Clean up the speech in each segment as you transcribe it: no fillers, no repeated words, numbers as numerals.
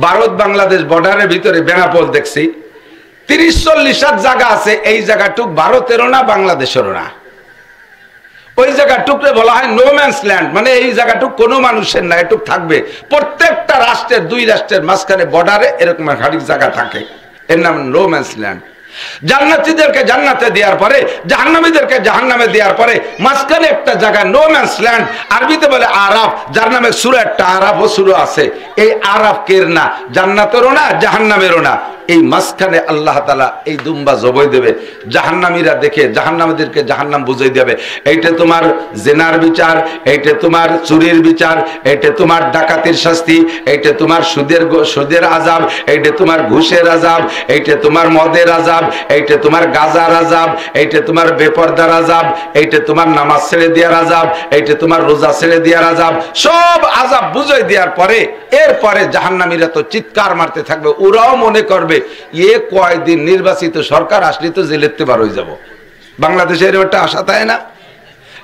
ভারত বাংলাদেশ বর্ডারের ভিতরে বেনাপোল দেখছি 30-40 জায়গা আছে, এই জায়গাটুক ভারতেরও না বাংলাদেশেরও না। ওই জায়গাটুকরে বলা হয় নো ম্যানস ল্যান্ড, মানে এই জায়গাটুক কোনো মানুষের না, এটুক থাকবে। প্রত্যেকটা রাষ্ট্রের, 2 রাষ্ট্রের মাঝখানে বর্ডারে এরকম খানিক জায়গা থাকে, এর নাম নো ম্যানস ল্যান্ড। জান্নাতীদেরকে জান্নাতে দেওয়ার পরে, জাহান্নামীদেরকে জাহান্নামে দেওয়ার পরে মাঝখানে একটা জায়গা নো ম্যানস ল্যান্ড, আরবিতে বলে আরাফ, যার নামে সূরা একটা আরাফও সূরা আছে। এই আরাফ কের না, জান্নাতেরও না জাহান্নামেরও না, এই মাঝখানে আল্লাহ তাআলা এই দুম্বা জবাই দেবে। জাহান্নামীরা দেখে জাহান্নামীদেরকে জাহান্নাম বুঝাই দেবে, এইটা তোমার জেনার বিচার, এইটা তোমার চুরির বিচার, এইটা তোমার ডাকাতির শাস্তি, এইটা তোমার সুদের আযাব, এইটা তোমার ঘুষের আযাব, এইটা তোমার মদের আযাব, এইটা তোমার গাজার আযাব, এইটা তোমার বেপরদার আযাব, এইটা তোমার নামাজ ছেড়ে দেওয়ার আযাব, এইটা তোমার রোজা ছেড়ে দেওয়ার আযাব। সব আযাব বুঝাই দেওয়ার পরে এরপরে জাহান্নামীরা তো চিৎকার মারতে থাকবে। ওরাও মনে করবে এ কয়দিন নির্বাচিত সরকার আসলে তো জেলেতে বার হয়ে যাব। বাংলাদেশের একটা আশা তাই না?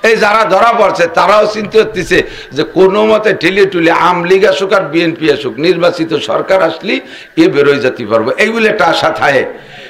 এই যারা ধরা পড়ছে তারাও চিন্তা করতেছে যে কোনো মতে ঠেলে টুলে আমলিগ আসুক আর বিএনপি আসুক, নির্বাচিত সরকার আসলে এ বেরোয় যেতে পারবো, এইগুলো একটা আশা থাকে।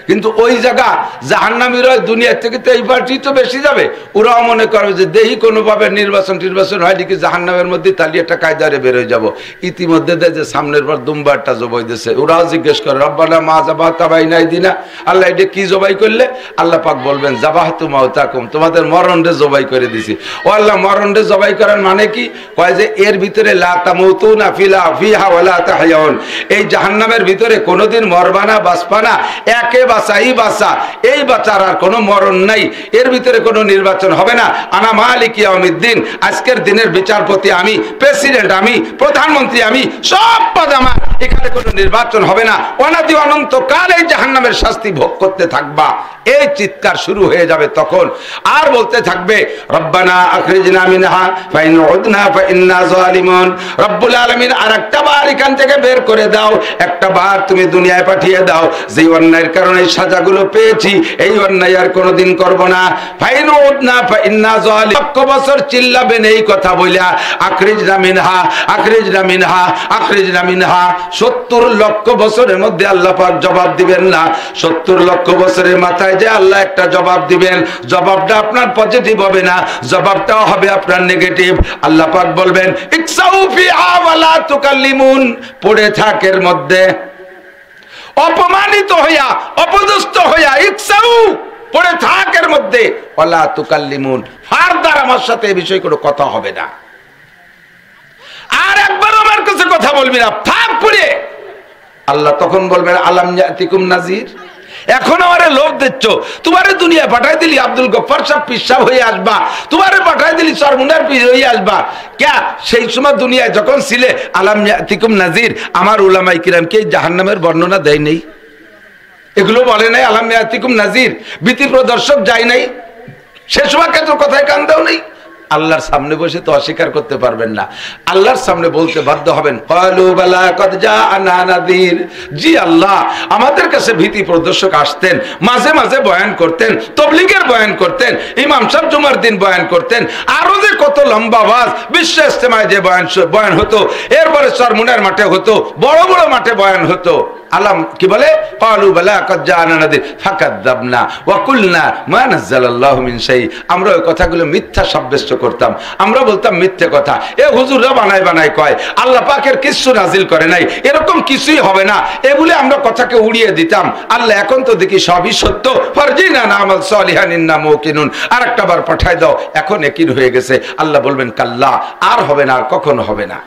কিন্তু ওই জায়গা জাহান্নামীরা দুনিয়ার থেকে তো এই পার্টি তো বেশি যাবে, ওরাও মনে করবে যে দেহি কোনোভাবে নির্বাচন হয় নাকি জাহান্নামের মধ্যে তালি একটা কায়দারে বেরোয় যাব। ইতিমধ্যে যে সামনের পর দুম্বারটা জবাই দিয়েছে, ওরাও জিজ্ঞেস করে রব্বানা মা জাবাহ তাবাই নাই দিনা, আল্লাহ এটা কি জবাই করলে? আল্লাহ পাক বলবেন জাবাহতু মাউতাকুম, তোমাদের মরণে জবাই করে দিছি। ও আল্লাহ, মরণে জবাই করার মানে কি? কয় যে এর ভিতরে লা তামুতুনা ফিহা ওয়ালা তাহয়াউন, এই জাহান্নামের ভিতরে কোনোদিন মরবা না, বাঁচবা না, একে বাঁচা, এই বাঁচার আর কোনো মরণ নাই, এর ভিতরে কোনো নির্বাচন হবে না। আনা মালিক ইয়াউমিদ্দিন, আজকের দিনের বিচারপতি আমি, প্রেসিডেন্ট আমি, প্রধানমন্ত্রী আমি, সব পদ আমার, এখানে কোনো নির্বাচন হবে না। অনাদি অনন্তকাল এই জাহান্নামের শাস্তি ভোগ করতে থাকবা। এই চিৎকার শুরু হয়ে যাবে তখন, আর বলতে থাকবে রব্বানা আখরিজনা মিনহা ফাইন উদনা ফাইন্না যালিমুন। রব্বুল আলামিন আরেকটা বার এখান থেকে বের করে দাও, একটা বার তুমি দুনিয়ায় পাঠিয়ে দাও, যে অন্যায়ের কারণে সাজাগুলো পেয়েছি এই অন্যায় আর কোনোদিন করব না। ফাইন উদনা ফাইন্না যালিম, লক্ষ বছর চিল্লাবেন এই কথা বইলা আখরিজনা মিনহা, আখরিজনা মিনহা, আখরিজনা মিনহা। 70 লক্ষ বছরের মধ্যে আল্লাহ পাক জবাব দিবেন না। 70 লক্ষ বছরের মাথায় যে আল্লাহ একটা জবাব দিবেন, জবাবটা আপনার পজিটিভ হবে না, জবাবটাও হবে আপনার নেগেটিভ। আল্লাহ পাক বলবেন ইকসাউ ফিহা ওয়ালা তুকাল্লিমুন, পড়ে থাক এর মধ্যে, অপমানিত হইয়া, অপদস্থ হইয়া, ইকসাউ পড়ে থাক এর মধ্যে, ওয়ালা তুকাল্লিমুন, ফারদার আমার সাথে এই বিষয়ে কোনো কথা হবে না, আর একবার আমার কাছে কথা বলবি না, থাক পড়ে। আল্লাহ তখন বলবেন আলাম ইয়াতিকুম নাজির, এখন আমারে লোভ দিচ্ছ, তোমারে দুনিয়া পাঠাই দিলি আব্দুল গফফার সাহেব পীর সাহেব হয়ে আসবা, তোমারে পাঠাই দিলি সরমুনার পীর হয়ে আসবা। কে সেই সময় দুনিয়ায় যখন ছিলে আলাম ইয়াতিকুম নাজির, আমার উলামায়ে কিরাম কে জাহান্নামের বর্ণনা দেয় নাই? এগুলো বলে নাই আলাম ইয়াতিকুম নাজির, ভীতি প্রদর্শক যায় নাই? সে সময় কেন কথায় কান দাও নেই? আল্লাহর সামনে বসে তো অস্বীকার করতে পারবেন না, আল্লাহর সামনে বলতে বাধ্য হবেন ক্বালু বালা কদ জাআনা নাযীর, জি আল্লাহ আমাদের কাছে ভীতি প্রদর্শক আসতেন, মাঝে মাঝে বয়ান করতেন, তাবলীগের বয়ান করতেন, ইমাম সাহেব জুমার দিন বয়ান করতেন, আরো যে কত লম্বা ওয়াজ, বিশ্ব ইজতেমায় যে বয়ান হতো, এরপরে চরমুনার মাঠে হতো, বড় বড় মাঠে বয়ান হতো। আলাম কি বলে ক্বালু বালা কদ জাআনা নাযীর ফাকাযাবনা ওয়া কুলনা মা নাযালাল্লাহু মিন শাই, আমরা ওই কথাগুলো মিথ্যা সাব্যস্ত করতাম, আমরা বলতাম মিথ্যে কথা, এ হুজুররা বানায় কয়, আল্লাহ পাকের কিছু নাজিল করে নাই, এরকম কিছুই হবে না, এগুলো আমরা কথাকে উড়িয়ে দিতাম। আল্লাহ এখন তো দেখি সবই সত্য, ফারজিনা নামাল সালিহান ইন্না মুকিনুন, আরেকটা বার পাঠায় দাও, এখন একিন হয়ে গেছে। আল্লাহ বলবেন কাল্লা, আর হবে না, আর কখনো হবে না।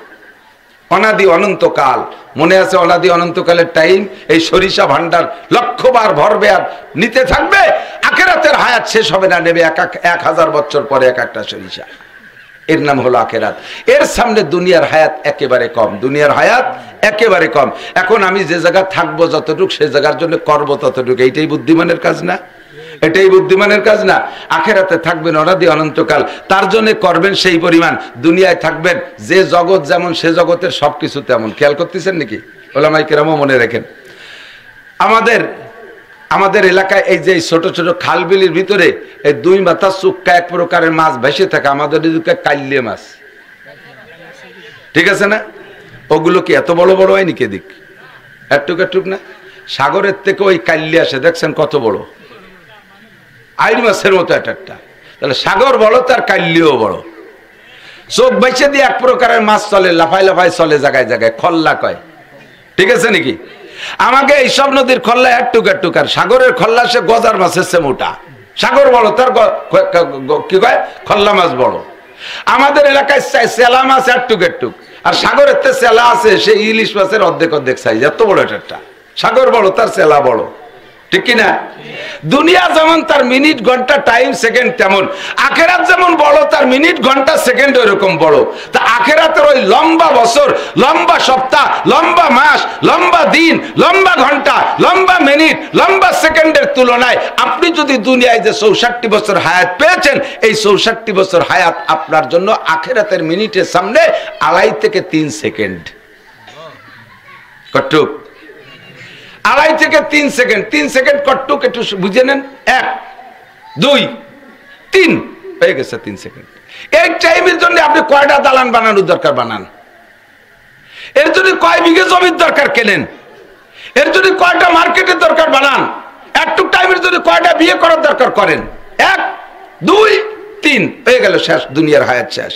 অনাদি অনন্তকাল, মনে আছে অনাদি অনন্তকালের টাইম, এই সরিষা ভান্ডার লক্ষবার ভরবে আর নিতে থাকবে, আখেরাতের হায়াত শেষ হবে না, নেবে 1000 বছর পরে এক একটা সরিষা, এর নাম হলো আখেরাত। এর সামনে দুনিয়ার হায়াত একেবারে কম, দুনিয়ার হায়াত একেবারে কম। এখন আমি যে জায়গা থাকবো যতটুক, সে জায়গার জন্য করবো ততটুক, এইটাই বুদ্ধিমানের কাজ না? এটাই বুদ্ধিমানের কাজ না? আখেরাতে থাকবেন অনাদি অনন্তকাল, তার জন্য করবেন সেই পরিমাণ, দুনিয়ায় থাকবেন যে জগৎ যেমন সে জগতের সবকিছু তেমন। খেয়াল করতেছেন নাকি? ওলামায়ে কেরামও মনে রাখেন, আমাদের এলাকায় এই যে ছোট ছোট খাল বিলির ভিতরে এই 2 মাথা চুক্কা এক প্রকারের মাছ ভেসে থাকে, আমাদের কাইলে মাছ, ঠিক আছে না? ওগুলো কি এত বড় বড় হয় নাকি? দিক একটুক একটুক না, সাগরের থেকে ওই কাল্লি আসে, দেখছেন কত বড়, আইন মাছের মতো একটা। তাহলে সাগর বড়, তার কাল্লিও বড়। চোখ বাইছে দিয়ে এক প্রকারের মাছ চলে, লাফাই লাফাই চলে জায়গায় জায়গায়, খল্লা কয়, ঠিক আছে নাকি? আমাকে এইসব নদীর খল্লা একটুক একটুক, আর সাগরের খল্লা সে গজার মাছের সে মোটা। সাগর বড়, তার কি কয় খল্লা মাছ বড়। আমাদের এলাকায় সেলা মাছ একটুক একটুক, আর সাগরের তে সেলা আছে সে ইলিশ মাছের অর্ধেক অর্ধেক সাইজ, এত বড় একটা। সাগর বড়, তার সেলা বড়, ঠিক কিনা? দুনিয়া যেমন তার মিনিট ঘন্টা টাইম সেকেন্ড, তেমন আখেরাত যেমন বড়, তার মিনিট ঘন্টা সেকেন্ড ওইরকম বড়। তা আখেরাতের ওই লম্বা বছর, লম্বা সপ্তাহ, লম্বা মাস, লম্বা দিন, লম্বা ঘন্টা, লম্বা মিনিট, লম্বা সেকেন্ডের তুলনায় আপনি যদি দুনিয়ায় যে 64 বছর হায়াত পেয়েছেন, এই 64 বছর হায়াত আপনার জন্য আখেরাতের মিনিটের সামনে 2.5 থেকে 3 সেকেন্ড। কটুক 2.5 থেকে 3 সেকেন্ড। 3 সেকেন্ড কটুক একটু বুঝে নেন। 1 2 3 হয়ে গেছে 3 সেকেন্ড। এই টাইমের জন্য আপনি কয়টা দালান বানানোর দরকার বানান, এর জন্য কয় বিঘে জমির দরকার কেনেন, এর জন্য কয়টা মার্কেটের দরকার বানান, একটু টাইমের জন্য কয়টা বিয়ে করার দরকার করেন। 1 2 3 হয়ে গেল, শেষ, দুনিয়ার হায়াত শেষ।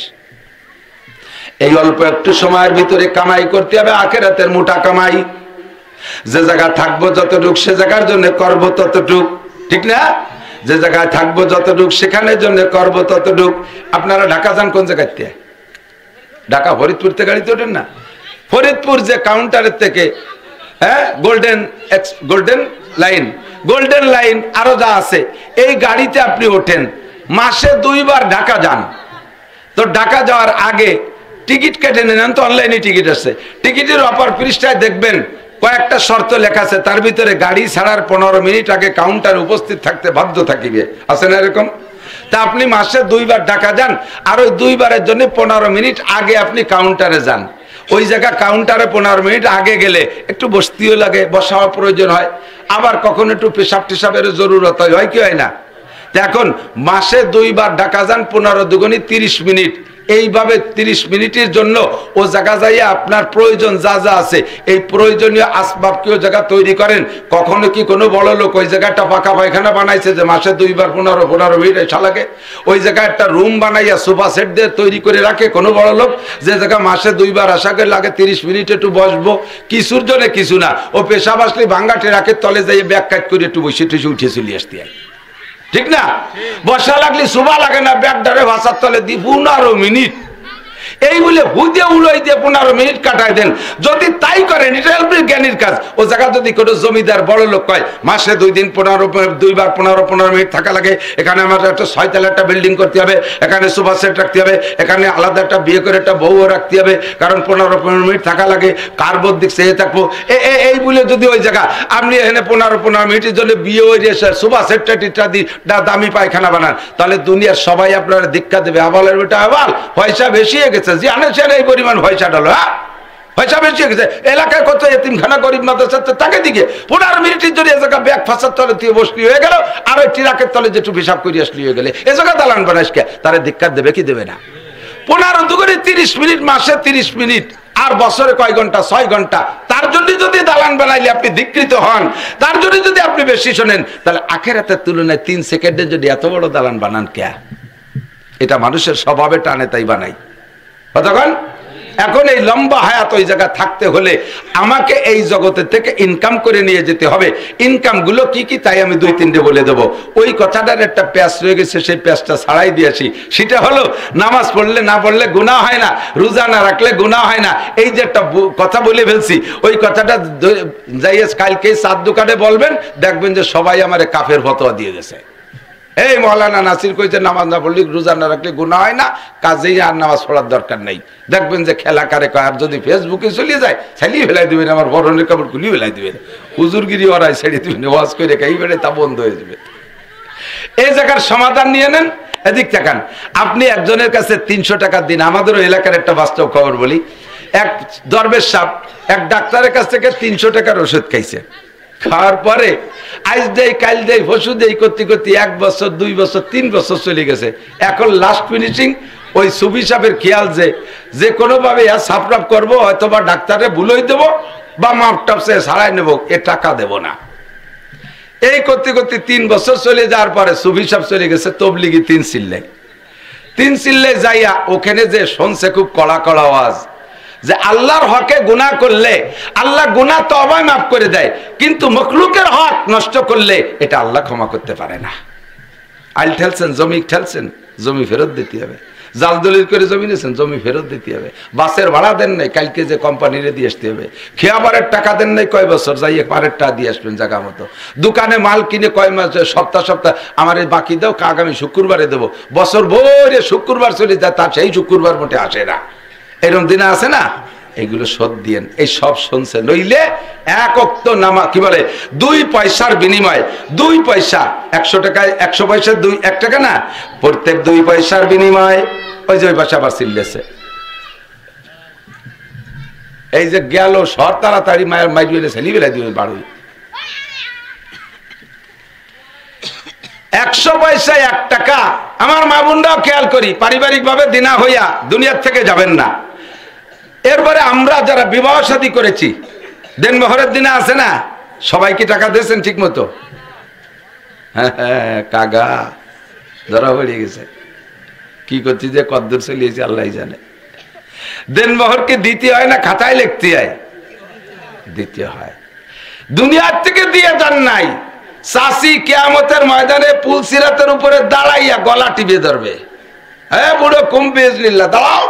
এই অল্প একটু সময়ের ভিতরে কামাই করতে হবে, আখেরাতের মোটা কামাই। যে জায়গা থাকবো যতটুক, সে জায়গার জন্য করবো ততটুক, ঠিক না? যে জায়গায় থাকবো যতটুক, সেখানের জন্য করবো ততটুক। আপনারা ঢাকা যান কোন জায়গাতে? ঢাকা ফরিদপুর থেকে গাড়িতে ওঠেন না? ফরিদপুর যে কাউন্টারের থেকে, হ্যাঁ, গোল্ডেন লাইন আরো যা আছে, এই গাড়িতে আপনি ওঠেন, মাসে 2 বার ঢাকা যান। তো ঢাকা যাওয়ার আগে টিকিট কেটে নেন, তো অনলাইনে টিকিট আছে। টিকিটের অপর পৃষ্ঠায় দেখবেন কয়েকটা শর্ত লেখা আছে, তার ভিতরে গাড়ি ছাড়ার 15 মিনিট আগে কাউন্টারে উপস্থিত থাকতে বাধ্য থাকিবে, আছে না এরকম? তা আপনি মাসে 2 বার ঢাকা যান, আর ওই 2 বারের জন্য 15 মিনিট আগে আপনি কাউন্টারে যান। ওই জায়গা কাউন্টারে 15 মিনিট আগে গেলে একটু বসতেও লাগে, বসাও প্রয়োজন হয়, আবার কখনো একটু পেশাব টেশাবের জরুরত হয়, কি হয় না? এখন মাসে 2 বার ঢাকা যান, 15 দুগুণী 30 মিনিট। এইভাবে 30 মিনিটের জন্য ও জায়গা যাইয়া আপনার প্রয়োজন যা যা আছে, এই প্রয়োজনীয় আসবাব কেউ জায়গা তৈরি করেন। কখনো কি কোনো বড় লোক ওই জায়গাটা পাকা পায়খানা বানাইছে যে মাসে 2 বার 15 মিনিট এসা লাগে? ওই জায়গায় একটা রুম বানাইয়া সোফা সেট দিয়ে তৈরি করে রাখে কোনো বড় লোক, যে জায়গা মাসে 2 বার আসা করে লাগে 30 মিনিট একটু বসবো, কিছুর জন্য কিছু না, ও পেশাব আসলে ভাঙ্গাটে রাখে, তলে যাইয়ে ব্যাগ কাট করে একটু বসে টুসে উঠে চলে আসতে হয়, ঠিক না? বসা লাগলে শোভা লাগে না, ব্যাগ ডারে ভাষার তলে দি 15 মিনিট। এই বলে হুদে উড়াই দিয়ে 15 মিনিট কাটাই দেন। যদি তাই করেন, এটা জ্ঞানীর কাজ। ও জায়গা যদি কোনো জমিদার বড় লোক কয় মাসে 2 দিন 2 বার 15 মিনিট থাকা লাগে, এখানে আমার একটা 6 তলা একটা বিল্ডিং করতে হবে, এখানে সোফা সেট রাখতে হবে, এখানে আলাদা একটা বিয়ে করে একটা বউও রাখতে হবে, কারণ 15 মিনিট থাকা লাগে, কার বোধ দিক সে থাকবো, এই বলে যদি ওই জায়গা আপনি এখানে 15 মিনিটের জন্য বিয়ে হয়ে সোফা সেটটা ইত্যাদি দামি পায়খানা বানান, তাহলে দুনিয়ার সবাই আপনার দীক্ষা দেবে, আবালের বেটা আবাল, পয়সা বেশি হয়ে গেছে, এই পরিমাণ পয়সা ডালো, হ্যাঁ পয়সা বেশি হয়ে গেছে। এলাকায় কত এতিমখানা গরিব মাদ্রাসা, তাকে দিকে 15 মিনিটের জন্য এ জায়গা ব্যাগ ফাঁসার তলে তুই বসলি হয়ে গেল, আর ওই ট্রাকের তলে যেটু পেশাব করে আসলি হয়ে গেলে, এ জায়গা দালান বানাইসকে, তারা দীক্ষা দেবে কি দেবে না? 15 দুগুণে 30 মিনিট, মাসে 30 মিনিট, আর বছরে কয় ঘন্টা? 6 ঘন্টা। তার জন্য যদি দালান বানাইলে আপনি ধিকৃত হন, তার জন্য যদি আপনি বেশি শোনেন, তাহলে আখেরাতের তুলনায় 3 সেকেন্ডের যদি এত বড় দালান বানান কে? এটা মানুষের স্বভাবে টানে, তাই বানাই। কতক্ষণ? এখন এই লম্বা হায়াত ওই জায়গা থাকতে হলে আমাকে এই জগতের থেকে ইনকাম করে নিয়ে যেতে হবে। ইনকাম গুলো কি কি তাই আমি 2-3টে বলে দেবো। ওই কথাটার একটা প্যাচ রয়ে গেছে, সেই প্যাচটা ছাড়াই দিয়েছি। সেটা হলো নামাজ পড়লে না পড়লে গুনাহ হয় না, রোজা না রাখলে গুনাহ হয় না। এই যে একটা কথা বলে ফেলছি, ওই কথাটা যাইয়ে কালকে 4 দোকানে বলবেন, দেখবেন যে সবাই আমারে কাফের ফতোয়া দিয়ে গেছে। এই মৌলানা নাসির কইছে নামাজ না পড়লে রোজা না রাখলে গুনাহ হয় না, কাজেই আর নামাজ পড়ার দরকার নেই। দেখবেন যে খেলা কারে কয়, আর যদি ফেসবুকে চলে যায় ছালিয়ে ফেলাই দিবেন, আমার বরণের কাপড় খুলিয়ে ফেলাই দিবেন, হুজুরগিরি ওরাই ছেড়ে দিবেন, ওয়াজ করে এই বেড়ে তা বন্ধ হয়ে যাবে। এই জায়গার সমাধান নিয়ে নেন। এদিক তাকান, আপনি একজনের কাছে 300 টাকা দিন। আমাদেরও এলাকার একটা বাস্তব খবর বলি, এক দরবেশ সাহেব এক ডাক্তারের কাছ থেকে 300 টাকার ওষুধ খাইছে। খাওয়ার পরে আজ দেই কাল দেই পশু দেই করতে করতে 1 বছর 2 বছর 3 বছর চলে গেছে। এখন লাস্ট ফিনিশিং ওই সুফি সাহেবের খেয়াল যে কোনোভাবে সাপটাপ করবো, হয়তো বা ডাক্তারে ভুলই দেবো বা মাপটাপ সে সারাই নেবো, এ টাকা দেব না। এই করতে করতে 3 বছর চলে যাওয়ার পরে সুফি সাহেব চলে গেছে তবলিগি 3 চিল্লায় যাইয়া ওখানে যে শুনছে খুব কড়া কড়া আওয়াজ যে আল্লাহর হকে গুনাহ করলে আল্লাহ গুনাহ তওবায় মাফ করে দেয়, কিন্তু মখলুকের হক নষ্ট করলে এটা আল্লাহ ক্ষমা করতে পারে না। আইল ঠেলছেন, জমি ঠেলছেন, জমি ফেরত দিতে হবে। জাল দলিল করে জমি নিয়েছেন, জমি ফেরত দিতে হবে। বাসের ভাড়া দেন নাই, কালকে যে কোম্পানিরে দিয়ে আসতে হবে। খেয়াবারের টাকা দেন নাই, কয় বছর যাইয়ে পারের টাকা দিয়ে আসবেন জায়গা মতো। দোকানে মাল কিনে কয় মাস সপ্তাহ আমার বাকি দাও, আগামী শুক্রবারে দেবো। বছর ভরে শুক্রবার চলে যায়, তার সেই শুক্রবার মোটে আসে না। এরকম দিনে আছে না? এগুলো শোধ দিয়েন। এই সব শুনছে, নইলে এক ওয়াক্ত নামাজ কি বলে 2 পয়সার বিনিময় 2 পয়সা 100 টাকায় 100 পয়সা 1 টাকা না, প্রত্যেক 2 পয়সার বিনিময়। ওই যে ওই পাশে আবার চিল্লেছে, এই যে গেল সর তাড়াতাড়ি মায়ের মাইরে ছেলি বেলা দিয়ে বাড়ুই 100 পয়সা 1 টাকা। আমার মা বোনরাও খেয়াল করি, পারিবারিক ভাবে দিনা হইয়া দুনিয়ার থেকে যাবেন না। এরপরে আমরা যারা বিবাহ শাদী করেছি, দেনমোহরের দিনে আছে না, সবাইকে টাকা দিয়েছেন ঠিক মতো? হ্যাঁ, কাগা ধরা পড়ে গেছে। কি করছি যে কদ্দূর চলিয়েছি আল্লাহ জানে। দেনমোহরকে দিতে হয় না খাতায় লিখতে হয়? দিতে হয়। দুনিয়ার থেকে দিয়ে যান নাই, চাষি কিয়ামতের ময়দানে পুল সিরাতের উপরে দাঁড়াইয়া গলা টিপে ধরবে, হ্যাঁ বুড়ো কুম্বিল্লাহ দাঁড়াও।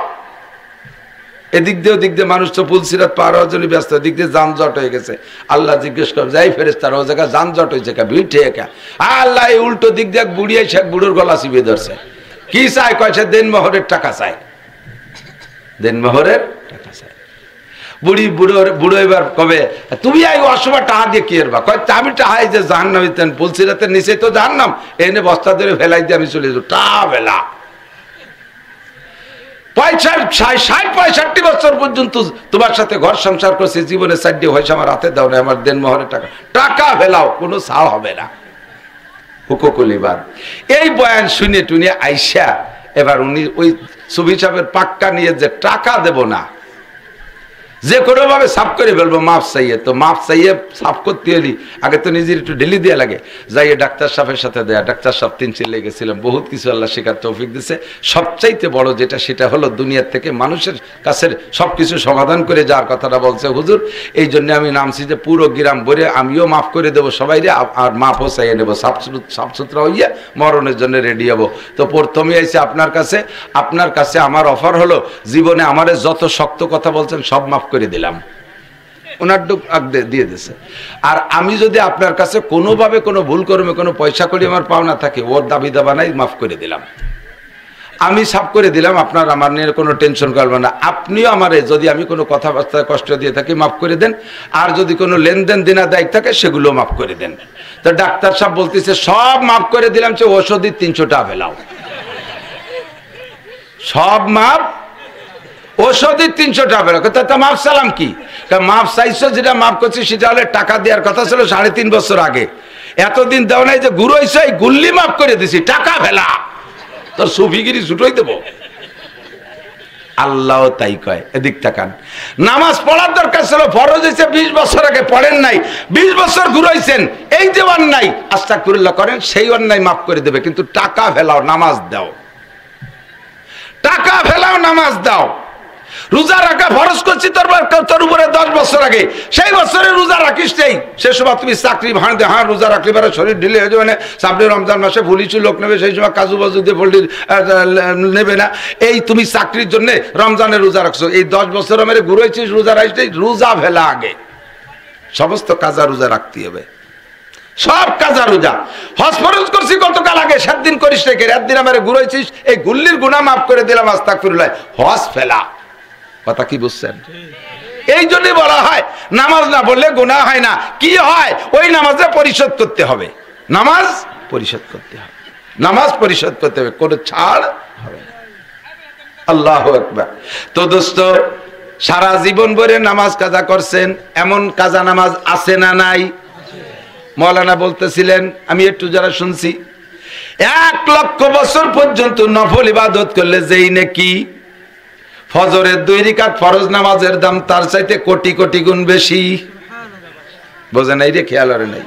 এদিক দিয়ে ওদিক দিয়ে মানুষ তো পুল সিরাত পার হওয়ার জন্য ব্যস্ত, এদিক দিয়ে যানজট হয়ে গেছে। আল্লাহ জিজ্ঞেস করবে, যাই ফেরেশতারা ও জায়গায় যানজট হয়েছে কা, ভিড় ঠেকা। আল্লাহ এই উল্টো দিক দিয়ে বুড়িয়ে শেখ বুড়োর গলা চিপে ধরছে। কি চাই? কয়েছে দেনমোহরের টাকা চাই, দেনমোহরের টাকা চাই। বুড়ো এবার কবে, তুমি এই অসময় টাকা দিয়ে কি এরবা? কয় আমি টাহাই যে জাহান্নামী, পুল সিরাতের নিচে তো জাহান্নাম, এনে বস্তা ধরে ফেলাই দিয়ে আমি চলে যাবো। টা বেলা 60-65 বছর পর্যন্ত তোমার সাথে ঘর সংসার করছে, জীবনে 4 পয়সা আমার হাতে দাও না, আমার দেনমোহরের টাকা টাকা ফেলাও, কোনো ছাড় হবে না। হুকুকুলিবার এই বয়ান শুনে টুনে আইসা এবার উনি ওই সুফি সাহেবের পাক্কা নিয়ে যে টাকা দেব না, যে কোনো ভাবে সাফ করে ফেলবো, মাফ চাইয়ে। তো মাফ চাইয়ে সাফ করতে হলি আগে তো নিজের একটু ঢেলি দেওয়া লাগে। যাইয়ে ডাক্তার সাহেবের সাথে দেয়া, ডাক্তার সাহেব 3 চিল্লে গেছিলাম, বহুত কিছু আল্লাহ শেখার তৌফিক দিছে। সবচাইতে বড় যেটা, সেটা হলো দুনিয়ার থেকে মানুষের কাছে সবকিছু সমাধান করে যাওয়ার কথাটা বলছে হুজুর। এই জন্য আমি নামছি যে পুরো গ্রাম ভরে আমিও মাফ করে দেবো সবাইরে, আর মাফও চাইয়ে নেবো, সাফ সুতরা হইয়া মরণের জন্য রেডি হবো। তো প্রথমে এসে আপনার কাছে আমার অফার হলো, জীবনে আমারে যত শক্ত কথা বলছেন সব মাফ করে দিলাম। ওনার দিয়ে দিছে। আর আমি যদি আপনার কাছে কোনোভাবে কোনো ভুল কর্মে কোনো পয়সা করি আমার পাওনা থাকে, ওর দাবি দাবা নাই, মাফ করে দিলাম। আমি সাফ করে দিলাম, আপনার আমার নিয়ে কোনো টেনশন করবেন না। আপনিও আমারে যদি আমি কোনো কথাবার্তায় কষ্ট দিয়ে থাকি মাফ করে দেন, আর যদি কোনো লেনদেন দেনা দায়িত্ব থাকে সেগুলো মাফ করে দেন। তো ডাক্তার সাহেব বলতেছে সব মাফ করে দিলাম, সে ওষুধই 300 টাকা ফেলাও, সব মাফ, ওষুধই 300 টাকা ফেলাও। তা মাফ চালাম কি? মাফ চাইছো, যেটা মাফ করছি সেটা হলে টাকা দেওয়ার কথা ছিল 3.5 বছর আগে, এতদিন দেওয়া নাই যে গুরু হয়েছে, এই গুল্লি মাফ করে দিছি, টাকা ফেলা। তোর সুফিগিরি ছুটোই দেবো। আল্লাহ তাই কয়। এদিক তাকান, নামাজ পড়ার দরকার ছিল, ফরজ হয়েছে 20 বছর আগে, পড়েন নাই, 20 বছর ঘুরাইছেন। এই যে অন্যায় আস্তাগফিরুল্লাহ করেন, সেই অন্যায় মাফ করে দেবে, কিন্তু টাকা ফেলাও, নামাজ দাও, টাকা ফেলাও, নামাজ দাও। রোজা রাখা ফরজ করছি তোর উপরে 10 বছর আগে, সেই বছরে রোজা রাখিস নেই, সে সময় তুমি চাকরি ভাঙতে, হ্যাঁ রোজা রাখলে পারে শরীর ঢিলে হয়ে যাবে না, সামনে রমজান মাসে ভুলিছু লোক নেবে, সেই সময় কাজু বাজু দিয়ে ভোল্টি নেবে না। এই তুমি চাকরির জন্য রমজানে রোজা রাখছো, এই 10 বছর মেরে ঘুরেছিস, রোজা রাখিস নেই, রোজা ফেলা আগে। সমস্ত কাজা রোজা রাখতে হবে, সব কাজা রোজা। হজ ফরজ করছি গতকাল আগে, 7 দিন করিস রেখে, 1 দিন আমার ঘুরেছিস, এই গুল্লির গুনাহ মাফ করে দিলাম, আস্তাগফিরুল্লাহ। হজ ফেলা, কথা কি বুঝছেন? এই জন্য বলা হয় নামাজ না পড়লে গুনাহ হয় না। কি হয়? ওই নামাজে পরিশোধ করতে হবে, নামাজ পরিশোধ করতে হবে, নামাজ পরিশোধ করতে হবে, কোনো ছাড় হবে না। আল্লাহু আকবার। তো দোস্ত, সারা জীবন ভরে নামাজ কাজা করছেন, এমন কাজা নামাজ আছে না নাই? মাওলানা বলতেছিলেন, আমি একটু যারা শুনছি, 1 লক্ষ বছর পর্যন্ত নফল ইবাদত করলে যেই নাকি ফজরের 2 রাকাত ফরজ নামাজের দাম তার চাইতে কোটি কোটি গুণ বেশি। বোঝে নাই রে, খেয়াল করে নাই।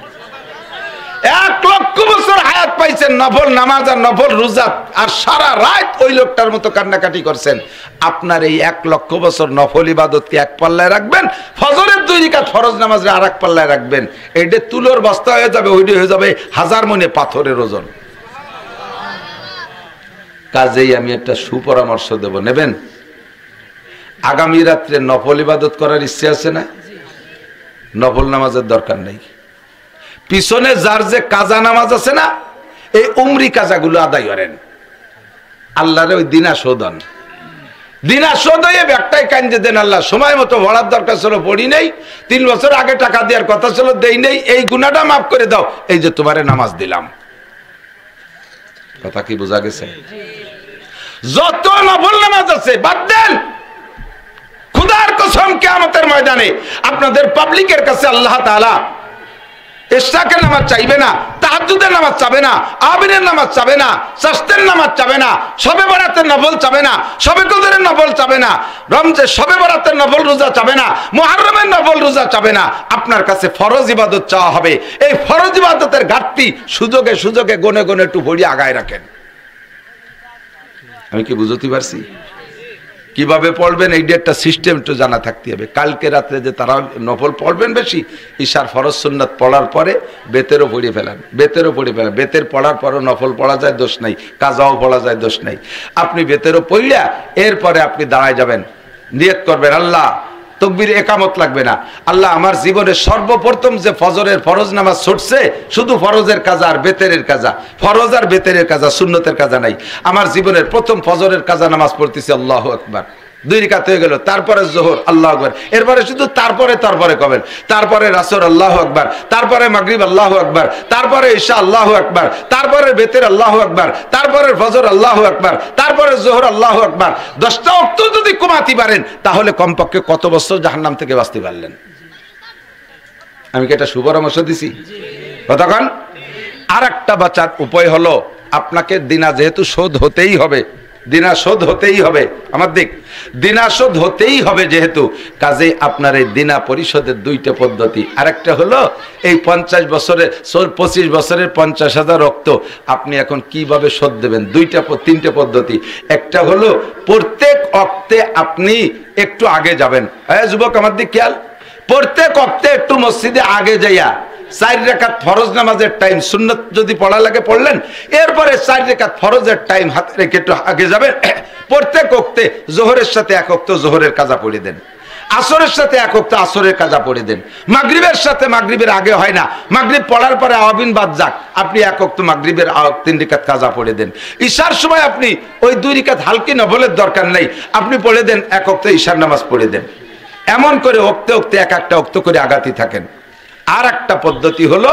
1 লক্ষ বছর হায়াত পাইছেন নফল নামাজ আর নফল রোজা, আর সারা রাত ওই লোকটার মতো কান্নাকাটি করছেন। আপনার এই 1 লক্ষ বছর নফল ইবাদতকে এক পাল্লায় রাখবেন, ফজরের 2 রাকাত ফরজ নামাজে আর এক পাল্লায় রাখবেন, এইটা তুলোর বস্তা হয়ে যাবে, ওইটা হয়ে যাবে 1000 মণে পাথরের ওজন। কাজেই আমি একটা সুপরামর্শ দেব, নেবেন? আগামী রাত্রে নফল ইবাদত করার ইচ্ছে আছে না? নফল নামাজের দরকার নেই। পিছনে যার যে কাজা নামাজ আছে না, এই উমরি কাজাগুলো আদায় করেন। আল্লাহরে ওই দিনা শোধন, দিনা শোধ হয়ে একটাই কান্দে দেন, আল্লাহ সময় মতো ভরার দরকার ছিল, পড়ি নেই, 3 বছর আগে টাকা দেওয়ার কথা ছিল, দেই নেই, এই গুনাহটা মাফ করে দাও, এই যে তোমারে নামাজ দিলাম। কথা কি বোঝা গেছে? যত নফল নামাজ আছে বাদ দেন। খুদার কসম কিয়ামতের ময়দানে আপনাদের পাবলিকের কাছে আল্লাহ তাআলা ইশরাকের নামাজ চাইবে না, তাহাজ্জুদের নামাজ চাবে না, আবিনের নামাজ চাবে না, শাস্তের নামাজ চাবে না, শবে বরাতের নফল চাবে না, শবে কদরের নফল চাবে না, শবে বরাতের নফল রোজা চাবে না, মুহররমের নফল রোজা চাবে না। আপনার কাছে ফরজ ইবাদত চাওয়া হবে। এই ফরজ ইবাদতের ঘাটতি সুযোগে সুযোগে গনে গনে একটু ভরিয়ে আগায় রাখেন। আমি কি বুঝতে পারছি? কিভাবে পড়বেন এই একটা সিস্টেম একটু জানা থাকতে হবে। কালকে রাত্রে যে তারা নফল পড়বেন বেশি, ঈশার ফরজ সুন্নাত পড়ার পরে বেতেরও পড়ে ফেলেন, বেতেরও পড়ে ফেলেন। বেতের পড়ার পরও নফল পড়া যায়, দোষ নাই, কাজাও পড়া যায়, দোষ নাই। আপনি বেতেরও পড়িয়া এরপরে আপনি দাঁড়ায় যাবেন, নিয়ত করবেন, আল্লাহ তকবীর একামত লাগবে না, আল্লাহ আমার জীবনে সর্বপ্রথম যে ফজরের ফরজ নামাজ ছুটছে, শুধু ফরজের কাজা আর বেতেরের কাজা, ফরজ আর বেতেরের কাজা, সুন্নতের কাজা নাই, আমার জীবনের প্রথম ফজরের কাজা নামাজ পড়তেছি, আল্লাহু আকবার। 2 রাকাত হয়ে গেল, তারপরে যোহর আল্লাহু আকবার, এরপরে শুধু তারপরে কবেন, তারপরে আসর আল্লাহু আকবার, তারপরে মাগরিব আল্লাহু আকবার, তারপরে ঈশা আল্লাহু আকবার, তারপরে বেতের আল্লাহু আকবার, তারপরে ফজর আল্লাহু আকবার, তারপরে যোহর আল্লাহু আকবার। 10টা ওয়াক্ত যদি কমাতে পারেন তাহলে কমপক্ষে কত বছর জাহান্নাম থেকে বাঁচতে পারলেন? আমি কি এটা সুপরামর্শ দিছি? কতক্ষণ? আর একটা বাঁচার উপায় হলো, আপনাকে দিনা যেহেতু শোধ হতেই হবে, দিনা শোধ হতেই হবে, আমার দিক দিনা শোধ হতেই হবে যেহেতু, কাজে আপনার এই দিনা পরিশোধের 2টা পদ্ধতি। আরেকটা হলো এই 50 বছরের 25 বছরের 50,000 রক্ত আপনি এখন কিভাবে শোধ দেবেন, 3টে পদ্ধতি। একটা হলো প্রত্যেক ওয়াক্তে আপনি একটু আগে যাবেন। হ্যাঁ যুবক, আমার দিক খেয়াল, প্রত্যেক ওয়াক্তে একটু মসজিদে আগে যাইয়া 4 রাকাত ফরজ নামাজের টাইম, সুন্নত যদি পড়া লাগে পড়লেন, এরপরে 4 রাকাত ফরজের টাইম হাতে রেখে একটু আগে যাবেন। প্রত্যেক ওয়াক্তে যোহরের সাথে 1 ওয়াক্ত যোহরের কাজা পড়ে দেন, আসরের সাথে 1 ওয়াক্ত আসরের কাজা পড়ে দেন, মাগরিবের সাথে, মাগরিবের আগে হয় না, মাগরিব পড়ার পরে আওয়াবিন বাদ যাক, আপনি 1 ওয়াক্ত মাগরিবের 3 রাকাত কাজা পড়ে দেন। ঈশার সময় আপনি ওই 2 রাকাত হালকি নফলের দরকার নেই, আপনি পড়ে দেন 1 ওয়াক্ত ঈশার নামাজ পড়ে দেন। এমন করে ওক্তে ওক্তে 1-1টা ওক্ত করে আগাতে থাকেন। আর একটা পদ্ধতি হলো,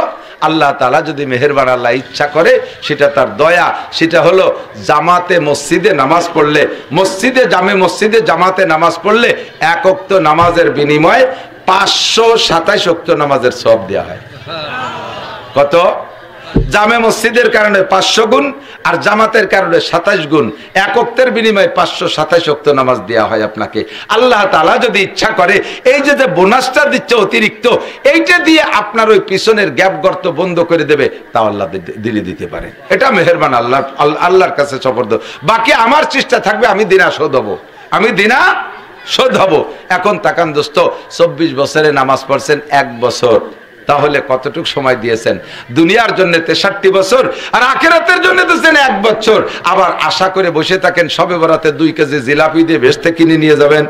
আল্লাহ তাআলা যদি মেহেরবান আল্লাহ ইচ্ছা করে, সেটা তার দয়া, সেটা হলো জামাতে মসজিদে নামাজ পড়লে, মসজিদে জামাতে নামাজ পড়লে 1 ওয়াক্ত নামাজের বিনিময়ে 527 ওয়াক্ত নামাজের সওয়াব দেওয়া হয়। কত? জামে মসজিদের কারণে 500 গুণ, আর জামাতের কারণে 27 গুণ। 1 ওয়াক্তের বিনিময়ে 527 ওয়াক্ত নামাজ দেওয়া হয় আপনাকে। আল্লাহ তাআলা যদি ইচ্ছা করে, এই যে বোনাসটা দিচ্ছে অতিরিক্ত, এইটা দিয়ে আপনার ওই পিছনের গ্যাপ গর্ত বন্ধ করে দেবে, তাও আল্লাহ দিতে পারে। এটা মেহেরবান আল্লাহর কাছে সপর্দ। বাকি আমার চেষ্টা থাকবে, আমি দিনা শোধ হব। এখন তাকান দোস্ত, 24 বছরে নামাজ পড়ছেন 1 বছর, তাহলে কতটুকু সময় দিয়েছেন? দুনিয়ার জন্য 63 বছর, আর আখিরাতের জন্য দিয়েছেন 1 বছর। আবার আশা করে বসে থাকেন শবে বরাতে 2 কেজি জিলাপি দিয়ে বেচতে কিনে নিয়ে যাবেন,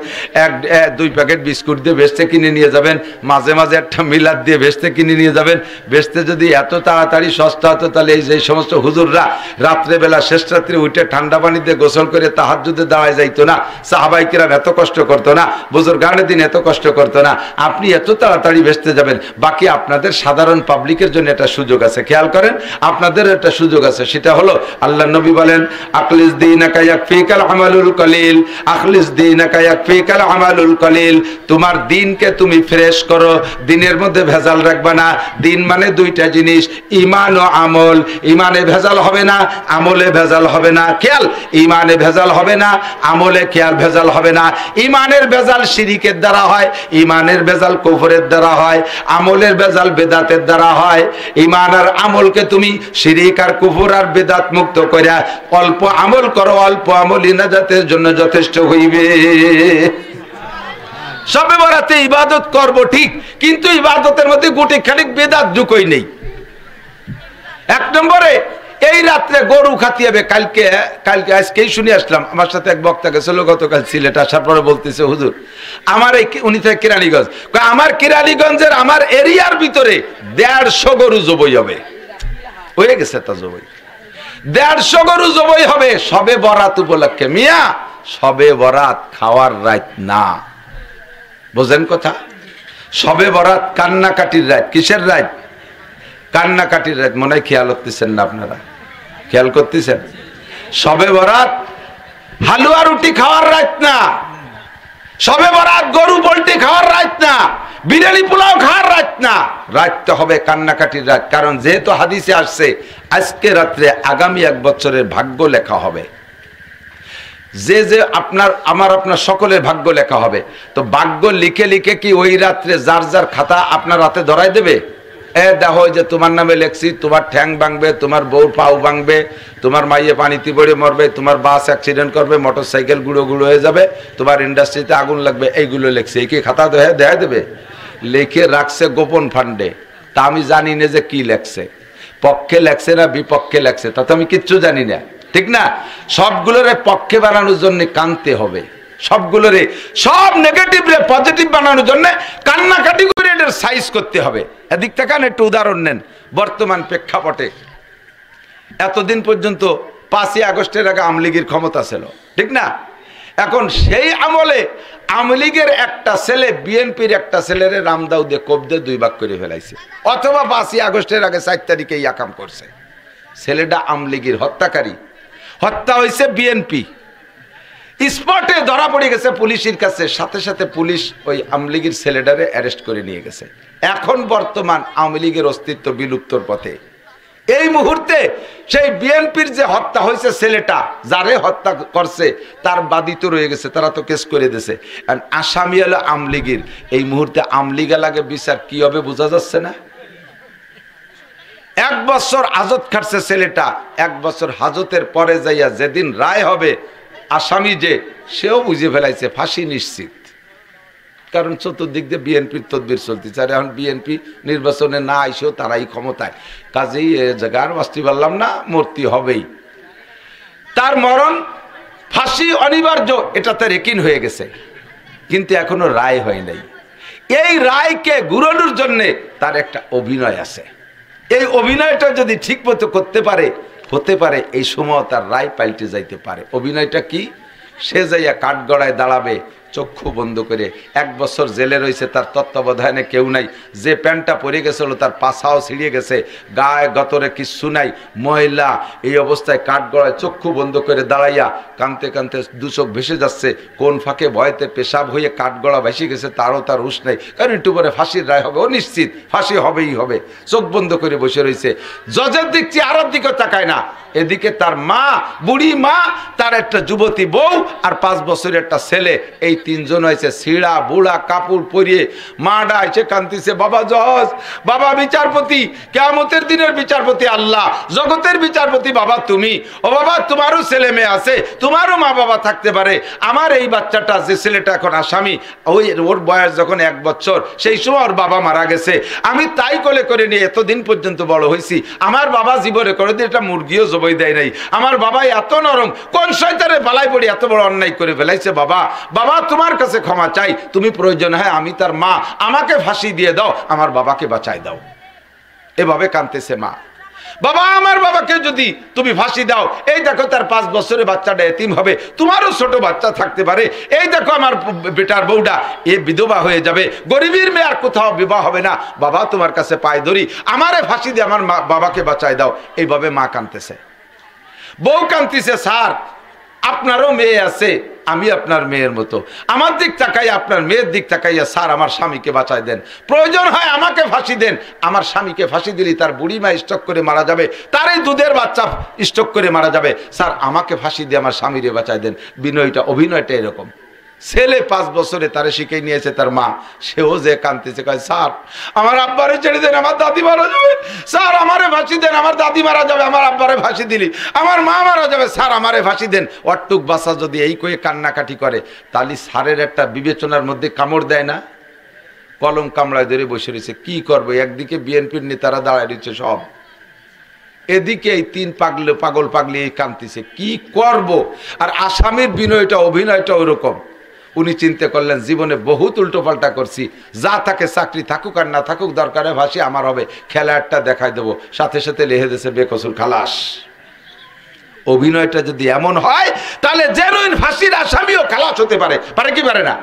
2 প্যাকেট বিস্কুট দিয়ে বেচতে কিনে নিয়ে যাবেন, মাঝে মাঝে একটা মিলাদ দিয়ে বেচতে কিনে নিয়ে যাবেন। বেচতে যদি এত তাড়াতাড়ি সস্তা হতো, তাহলে এই যে সমস্ত হুজুররা রাত্রেবেলা শেষ রাত্রে উঠে ঠান্ডা পানি দিয়ে গোসল করে তাহাজ্জুদে দাঁড়ায় যাইতো না, সাহাবায়ে কিরাম এত কষ্ট করতো না, বুজুর্গানের দিন এত কষ্ট করতো না। আপনি এত তাড়াতাড়ি বেচতে যাবেন, বাকি আপনাদের সাধারণ পাবলিকের জন্য একটা সুযোগ আছে, খেয়াল করেন, আপনাদের একটা সুযোগ আছে। সেটা হলো আল্লাহ নবী বলেন, আখলিস দীনাকা ইয়াকফিকাল আমালুল কলিল, আখলিস দীনাকা ইয়াকফিকাল আমালুল কলিল। তোমার দিনকে তুমি ফ্রেশ করো, দিনের মধ্যে ভেজাল রাখবে না। দিন মানে দুইটা জিনিস, ঈমান ও আমল। ঈমানে ভেজাল হবে না, আমলে ভেজাল হবে না। খেয়াল, ঈমানে ভেজাল হবে না, আমলে খেয়াল ভেজাল হবে না। ঈমানের ভেজাল শিরিকের দ্বারা হয়, ঈমানের ভেজাল কুফরের দ্বারা হয়, আমলের ভেজাল বেদাতের দ্বারা হয়। ঈমান আর আমলকে তুমি শিরিক আর কুফর আর বেদাত মুক্ত কইরা অল্প আমল করো, অল্প আমলই নাজাতের জন্য যথেষ্ট হইবে। সবে বরাতে ইবাদত করব ঠিক, কিন্তু ইবাদতের মধ্যে গুটি খানিক বেদাত ঢুকই নেই। এক নম্বরে এই রাত্রে গরু খাতি হবে। কালকে আজকেই শুনে আসলাম, আমার সাথে এক বক্তা গেছিল গতকাল সিলেট, আসার পরে বলতেছে, হুজুর আমার এই, উনি থেকে কেরানীগঞ্জ, আমার কেরানীগঞ্জের আমার এরিয়ার ভিতরে 150 গরু জবই হবে। হয়ে গেছে তা জবই, 150 গরু জবই হবে সবে বরাত উপলক্ষে। মিয়া, সবে বরাত খাওয়ার রাত না, বোঝেন কথা? সবে বরাত কান্নাকাটির রাত। কিসের রাত? কান্নাকাটির রাত। মনে হয় খেয়াল করতেছেন না আপনারা? খেয়াল করতেছেন? সবে বরাত হালুয়া রুটি খাওয়ার রাত না, সবে বরাত গরু পোল্ট্রি খাওয়ার রাত না, বিরিয়ানি পোলাও খাওয়ার রাত না। রাতটা হবে কান্নাকাটির রাত। কারণ যেহেতু হাদিসে আসছে আজকে রাত্রে আগামী 1 বছরের ভাগ্য লেখা হবে। যে যে আপনার আমার আপনার সকলের ভাগ্য লেখা হবে। তো ভাগ্য লিখে লিখে কি ওই রাত্রে যার যার খাতা আপনার হাতে ধরাই দেবে? দেখো যে তোমার নামে লেখছি, তোমার ঠ্যাং ভাঙবে, তোমার বউর পাও ভাঙবে, তোমার মাইয়ে পানিতে পড়ে মরবে, তোমার বাস অ্যাক্সিডেন্ট করবে, মোটর সাইকেল গুঁড়ো গুঁড়ো হয়ে যাবে, তোমার ইন্ডাস্ট্রিতে আগুন লাগবে, এইগুলো লেখছে। এই কি খাতা দেয়া দেবে? লিখে রাখছে গোপন ফান্ডে। তা আমি জানি না যে কি লেখছে, পক্ষে লেখছে না বিপক্ষে লেখছে, তা তো আমি কিচ্ছু জানি না, ঠিক না? সবগুলোরে পক্ষে বানানোর জন্য কানতে হবে, সবগুলোরে, সব নেগেটিভ রে পজিটিভ বানানোর জন্য কান্নাকাটি করে এটার সাইজ করতে হবে। এদিক থেকে একটু উদাহরণ নেন বর্তমান প্রেক্ষাপটে। এতদিন পর্যন্ত 5ই আগস্টের আগে আওয়ামী লীগের ক্ষমতা ছিল, ঠিক না? এখন সেই আমলে আওয়ামী লীগের একটা ছেলে বিএনপির একটা ছেলেরে রামদাউ দিয়ে কোপ দিয়ে 2 ভাগ করে ফেলাইছে, অথবা 5ই আগস্টের আগে 4 তারিখে ইয়াকাম করছে। ছেলেটা আওয়ামী লীগের হত্যাকারী, হত্যা হয়েছে বিএনপি। স্পটে ধরা পড়ে গেছে পুলিশের কাছে, সাথে সাথে পুলিশ ওই আওয়ামী লীগের ছেলেটারে অ্যারেস্ট করে নিয়ে গেছে। এখন বর্তমান আওয়ামী লীগের অস্তিত্ব বিলুপ্তর পথে। এই মুহূর্তে সেই বিএনপির যে হত্যা হয়েছে ছেলেটা, যারে হত্যা করছে তার বাদী তো রয়ে গেছে, তারা তো কেস করে দিয়েছে। আসামি হলো আওয়ামী লীগের। এই মুহূর্তে আওয়ামী লীগ লাগে বিচার কি হবে বোঝা যাচ্ছে না। 1 বছর হাজত খাটছে ছেলেটা। 1 বছর হাজতের পরে যাইয়া যেদিন রায় হবে, আসামি যে সেও বুঝে ফেলাইছে ফাঁসি নিশ্চিত। কারণ চতুর্দিক দিয়ে বিএনপির তদবির চলতেছে। আর এখন বিএনপি নির্বাচনে না আইসেও তারাই ক্ষমতায়, কাজেই এ জায়গার বাঁচতে পারলাম না, মূর্তি হবেই। তার মরণ ফাঁসি অনিবার্য, এটাতে রেকিন হয়ে গেছে, কিন্তু এখনো রায় হয় নাই। এই রায়কে ঘুরানোর জন্যে তার একটা অভিনয় আছে। এই অভিনয়টা যদি ঠিক মতো করতে পারে, হতে পারে এই সময় তার রায় পাল্টে যাইতে পারে। অভিনয়টা কি? সে যাইয়া কাঠগড়ায় দাঁড়াবে চক্ষু বন্ধ করে। 1 বছর জেলে রয়েছে, তার তত্ত্বাবধানে কেউ নাই। যে প্যান্টটা পরে গেছিল তার পাছাও ছিঁড়িয়ে গেছে, গায়ে গতরে কিচ্ছু নাই, মহিলা এই অবস্থায় কাঠগড়ায় চক্ষু বন্ধ করে দাঁড়াইয়া কানতে কানতে 2 চোখ ভেসে যাচ্ছে। কোন ফাঁকে ভয়তে পেশাব হয়ে কাঠগড়া ভেসে গেছে তারও তার হুঁশ নাই। কারণ একটু পরে ফাঁসির রায় হবে, ও নিশ্চিত ফাঁসি হবেই হবে। চোখ বন্ধ করে বসে রয়েছে, জজের দিক চেহারার দিকে তাকায় না। এদিকে তার মা, বুড়ি মা, তার একটা যুবতী বউ আর 5 বছরের একটা ছেলে, এই 3 জন হয়েছে ছিঁড়া বুড়া কাপড় পরিয়ে। মা ডাইছে কান্দিছে, বাবা জজ, বাবা বিচারপতি, কিয়ামতের দিনের বিচারপতি আল্লাহ, জগতের বিচারপতি বাবা তুমি। ও বাবা, তোমারও ছেলে মেয়ে আছে, তোমারও মা বাবা থাকতে পারে। আমার এই বাচ্চাটা, যে ছেলেটা এখন আসামি, ওর বয়স যখন 1 বছর, সেই সময় ওর বাবা মারা গেছে। আমি তাই কোলে করে নিয়ে এতদিন পর্যন্ত বড় হয়েছি। আমার বাবা জীবনে করে দিয়ে এটা মুরগিও জবাই দেয় নাই। আমার বাবা এত নরম, কোন শয়তানের বালাই পড়ে এত বড় অন্যায় করে ফেলাইছে। বাবা, বাবা তোমার কাছে ক্ষমা চাই, তুমি প্রয়োজন হয় আমি তার মা, আমাকে ফাঁসি দিয়ে দাও, আমার বাবাকে বাঁচাই দাও। এভাবে কাঁদতেছে মা। বাবা আমার বাবাকে যদি তুমি ফাঁসি দাও, এই দেখো তার 5 বছরের বাচ্চাটা এতিম হবে, তোমারও ছোট বাচ্চা থাকতে পারে, এই দেখো আমার বেটার বউটা এ বিধবা হয়ে যাবে, গরিবের মেয়ে আর কোথাও বিবাহ হবে না, বাবা তোমার কাছে পায়ে ধরি, আমারে ফাঁসি দিয়ে আমার বাবাকে বাঁচায় দাও। এইভাবে মা কাঁদতেছে, বউ কাঁদতেছে, স্যার আপনারও মেয়ে আছে, আমি আপনার মেয়ের মতো, আমার দিক তাকাই আপনার মেয়ের দিক তাকাইয়া স্যার আমার স্বামীকে বাঁচায় দেন, প্রয়োজন হয় আমাকে ফাঁসি দেন, আমার স্বামীকে ফাঁসি দিলি তার বুড়ি মা স্ট্রোক করে মারা যাবে, তার এই দুধের বাচ্চা স্ট্রোক করে মারা যাবে, স্যার আমাকে ফাঁসি দিয়ে আমার স্বামীরে বাঁচায় দেন। অভিনয়টা এরকম। ছেলে 5 বছরে তারে শিখে নিয়েছে তার মা, সেও যে কাঁদতেছে, কয় স্যার আমার আব্বারে ছেড়ে দেন, আমার দাদি মারা যাবে, স্যার আমারে ফাঁসি দেন, আমার দাদি মারা যাবে, আমার আব্বারে ফাঁসি দিলি, আমার মা মারা যাবে, স্যার আমারে ফাঁসি দেন। অট্টুক বাচ্চা যদি এই কয়ে কান্নাকাটি করে, তাহলে স্যারের একটা বিবেচনার মধ্যে কামড় দেয় না? কলম কামড়ায় ধরে বসে রয়েছে, কি করবো? একদিকে বিএনপির নেতারা দাঁড়ায় রয়েছে সব, এদিকে এই 3 পাগল পাগলি এই কাঁদতেছে, কি করব? আর আসামির বিনয়টা অভিনয়টা ওরকম। উনি চিন্তা করলেন জীবনে বহুত উল্টোপাল্টা করছি, যা থাকে চাকরি থাকুক আর না থাকুক, দরকারে ফাঁসি আমার হবে, খেলা একটা দেখাই দেবো, সাথে সাথে লেহে দিয়েছে বেকসুর খালাস। অভিনয়টা যদি এমন হয় তাহলে জেনুইন ফাঁসির আসামিও খালাস হতে পারে, পারে কি পারে না?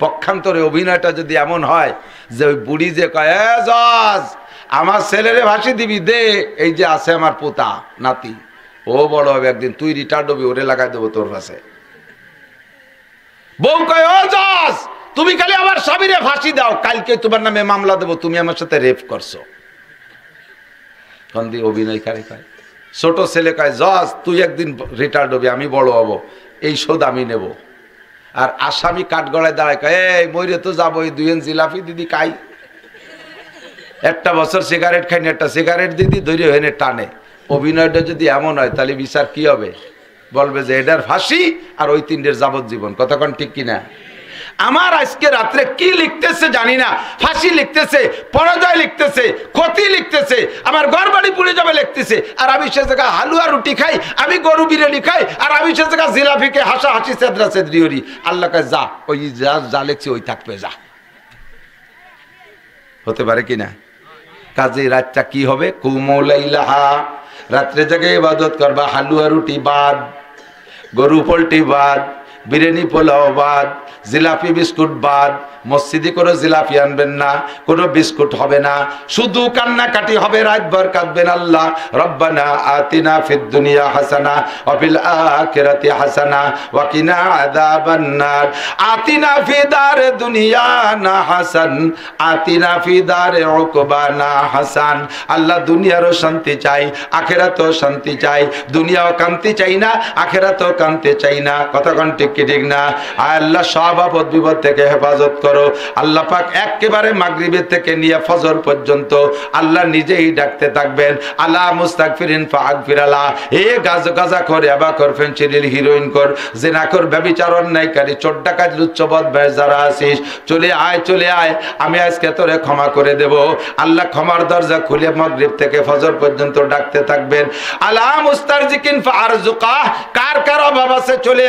পক্ষান্তরে অভিনয়টা যদি এমন হয় যে ওই বুড়ি যে কয় জজ আমার ছেলেরে ফাঁসি দিবি দে, এই যে আছে আমার পোতা নাতি, ও বড় হবে একদিন, তুই রিটায়ার্ড হবি, ওরে লাগাই দেবো তোর কাছে। বউ কয় ও জজ তুমি খালি আমার স্বামীরে ফাঁসি দাও, কালকে তোমার নামে মামলা দেবো, তুমি আমার সাথে রেপ করছো। কন্দি অভিনয় কারে কয়। ছোট ছেলে কয় জজ তুই একদিন রিটায়ার্ড হবি, আমি বড় হব, এই শোধ আমি নেব। আর আসামি কাঠগড়ায় দাঁড়ায় কয় এই মইরে তো যাবো, এই 2 জিলাপি দিদি খাই, একটা বছর সিগারেট খাইনি, একটা সিগারেট দিদি ধরে হেনে টানে। অভিনয়টা যদি এমন হয় তাহলে বিচার কি হবে? বলবে যে এটার ফাঁসি আর ওই 3টের যাবজ্জীবন। কতক্ষণ ঠিক কিনা? আমার আজকে রাত্রে কি লিখতেছে জানি না, ফাঁসি লিখতেছে, পরাজয় লিখতেছে, ক্ষতি লিখতেছে, আমার ঘর বাড়ি পুড়ে যাবে লিখতেছে, আর আমি সে জায়গা হালুয়া রুটি খাই, আমি গরু বিরিয়ানি খাই, আর আমি সে জায়গা জিলাপিকে হাসাহাসি চেদরা চেদরি হরি। আল্লাহ কাছে যা, ওই যা লিখছি ওই থাকবে, যা। হতে পারে কিনা? কাজে রাতটা কি হবে? কুমলাইলাহা, রাত্রে জাগে ইবাদত করবা, হালুয়া রুটি বাদ, গরু পোল্ট্রি বাদ, বিরিয়ানি পোলাও বাদ, জিলাপি বিস্কুট বাদ, মসজিদে কোনো জিলাপি আনবেন না, কোনো বিস্কুট হবে না, শুধু কান্নাকাটি হবে, রাতভর কাঁদবেন আল্লাহ রব্বানা আতিনা ফিদ দুনিয়া হাসানা ওয়া ফিল আখিরাতি হাসানা ওয়া কিনা আযাবান নার। আতিনা ফি দারে দুনিয়া না হাসান, আতিনা ফি দারে উকবানা হাসান। আল্লাহ দুনিয়ারও শান্তি চাই, আখিরাতেও শান্তি চাই, দুনিয়াও কান্তি চাই না, আখিরাতেও কান্তি চাই না। কতক্ষণ ঠিক কি ঠিক না? আল্লাহ সব আপদ বিপদ থেকে হেফাজত করো। আল্লাহ পাক একেবারে মাগরিবের থেকে নিয়ে ফজর পর্যন্ত আল্লাহ নিজেই ডাকতে থাকবেন, আলা মুস্তাগফিরিন ফাগফিরালা, এ গাজা করে আবা কর ফেনচিডিল হিরোইন কর, জিনা কর, ব্যভিচার, অন্যায়কারী, চোর ডাকাত, লুচ্চবদ যারা আছিস, চলে আয় চলে আয়, আমি আজকে তোরে ক্ষমা করে দেব। আল্লাহ ক্ষমার দরজা খুলে মাগরিব থেকে ফজর পর্যন্ত ডাকতে থাকবেন, আলা মুস্তারজিকিন ফারজুকা, কার কার অভাব আছে চলে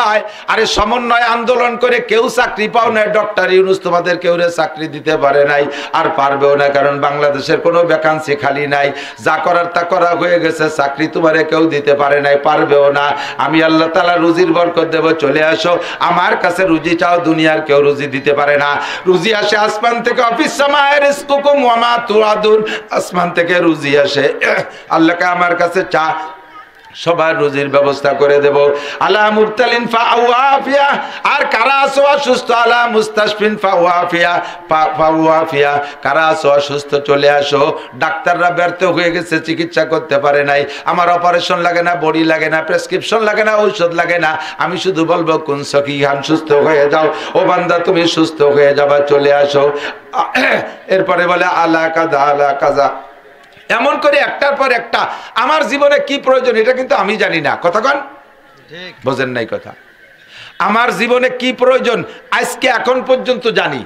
আয়। আরে সমন্বয় আন্দোলন করে কেউ চাকরি পাও না, ডক্টর ইউনূস তোমাদের কেউ চাকরি দিতে পারে নাই, আর পারবেও না, কারণ বাংলাদেশের কোনো ভ্যাকান্সি খালি নাই, যা করার তা করা হয়ে গেছে, চাকরি তোমারে কেউ দিতে পারে নাই, পারবেও না। আমি আল্লাহ তাআলা রুজির বরকত দেব, চলে আসো আমার কাছে, রুজি চাও, দুনিয়ার কেউ রুজি দিতে পারে না, রুজি আসে আসমান থেকে, অফিস সামায়ে রিজকুকুম ওয়া মা তুআদুন, আসমান থেকে রুজি আসে, আল্লাহকে আমার কাছে চা, সবার রুজির ব্যবস্থা করে দেব। আলা মুবতালিন ফাওয়াফিয়া, আর কারা আছো অসুস্থ, আলা মুস্তাশফিন ফাওয়াফিয়া, কারা আছো অসুস্থ চলে আসো। ডাক্তাররা ব্যর্থ হয়ে গেছে, চিকিৎসা করতে পারে নাই, আমার অপারেশন লাগে না, বড়ি লাগে না, প্রেসক্রিপশন লাগে না, ঔষধ লাগে না, আমি শুধু বলবো কোন সকিহান সুস্থ হয়ে যাও, ও বান্দা তুমি সুস্থ হয়ে যাবা, চলে আসো। এরপরে বলে আলা কাযা আলা কাযা, এমন করে একটার পর একটা। আমার জীবনে কি প্রয়োজন এটা কিন্তু আমি জানি না, কতক্ষণ বোঝেন নাই কথা। আমার জীবনে কি প্রয়োজন আজকে এখন পর্যন্ত জানি,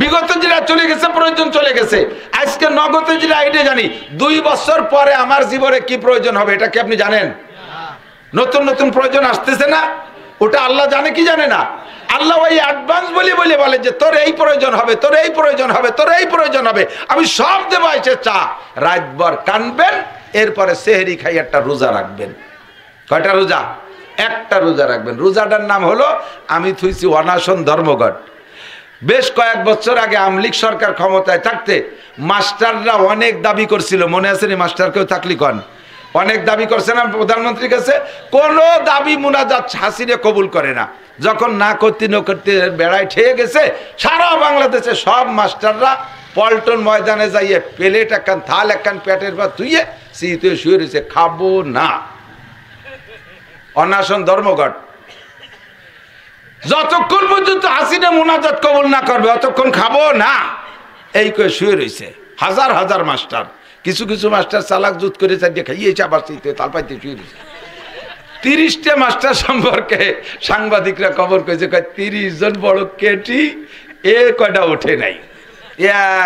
বিগত যেটা চলে গেছে প্রয়োজন চলে গেছে, আজকে নগদ যেটা এটা জানি। 2 বছর পরে আমার জীবনে কি প্রয়োজন হবে এটা কি আপনি জানেন? নতুন নতুন প্রয়োজন আসতেছে না, ওটা আল্লাহ জানে কি জানে না? আল্লাহ ওই অ্যাডভান্স বলে যে তোর এই প্রয়োজন হবে, তোর এই প্রয়োজন হবে, তোর এই প্রয়োজন হবে, আমি সব দেবো, এসে চা। রাতভর কানবেন, এরপরে সেহরি খাই একটা রোজা রাখবেন। কয়টা রোজা? একটা রোজা রাখবেন। রোজাটার নাম হলো আমি থুইছি অনাশন ধর্মঘট। বেশ কয়েক বছর আগে আমলিক সরকার ক্ষমতায় থাকতে মাস্টাররা অনেক দাবি করছিল, মনে আছে নি? মাস্টার কেউ থাকলি কন, অনেক দাবি করছে না প্রধানমন্ত্রীর কাছে? কোন দাবি মুনাজাত হাসিনে কবুল করে না। যখন না করতে বেড়ায় ঠেয়ে গেছে, সারা বাংলাদেশে সব মাস্টাররা পল্টন ময়দানে যাইয়ে প্লেট একখান, থাল একখান পেটের পর ধুইয়ে সিঁড়িতে শুয়ে রয়েছে, খাবো না। অনাশন ধর্মঘট। যতক্ষণ পর্যন্ত হাসিনা মুনাজাত কবুল না করবে অতক্ষণ খাবো না, এই করে শুয়ে রয়েছে হাজার হাজার মাস্টার। কিছু কিছু মাস্টার চালাক জুত করে চালিয়ে খাইয়েছে, আবার তাল পাইতে শুয়ে রয়েছে। 30টা মাস্টার সম্পর্কে সাংবাদিকরা খবর করেছে, 30 জন বড় কেটি, এ কয়টা ওঠে নাই,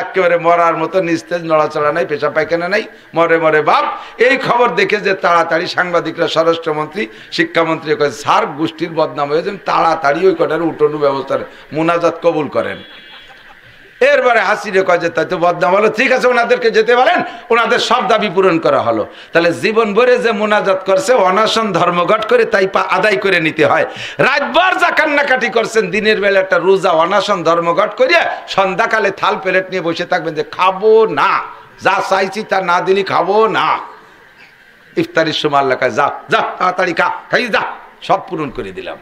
একেবারে মরার মতো নিস্তেজ, নড়াচড়া নাই, পেশা পায়খানা নাই, মরে মরে বাপ। এই খবর দেখে যে তাড়াতাড়ি সাংবাদিকরা স্বরাষ্ট্রমন্ত্রী, শিক্ষামন্ত্রী সার গোষ্ঠীর বদনাম হয়েছে, তাড়াতাড়ি ওই কটার উঠোনো ব্যবস্থার মুনাজাত কবুল করেন। এরপরে হাসিরে কয় যে তাই তো বদনাম হলো, ঠিক আছে ওনাদেরকে যেতে বলেন, ওনাদের সব দাবি পূরণ করা হলো। তাহলে জীবন ভরে যে মুনাজাত করছে, অনাশন ধর্মঘট করে তাই আদায় করে নিতে হয়। রাতভর যা কান্নাকাটি করছেন, দিনের বেলা একটা রোজা অনাশন ধর্মঘট করিয়া সন্ধ্যাকালে থাল প্লেট নিয়ে বসে থাকবেন যে খাবো না, যা চাইছি তা না দিলি খাবো না। ইফতারির সময় আল্লাহ কয় যা যা তাড়াতাড়ি খা, খাই যা, সব পূরণ করে দিলাম।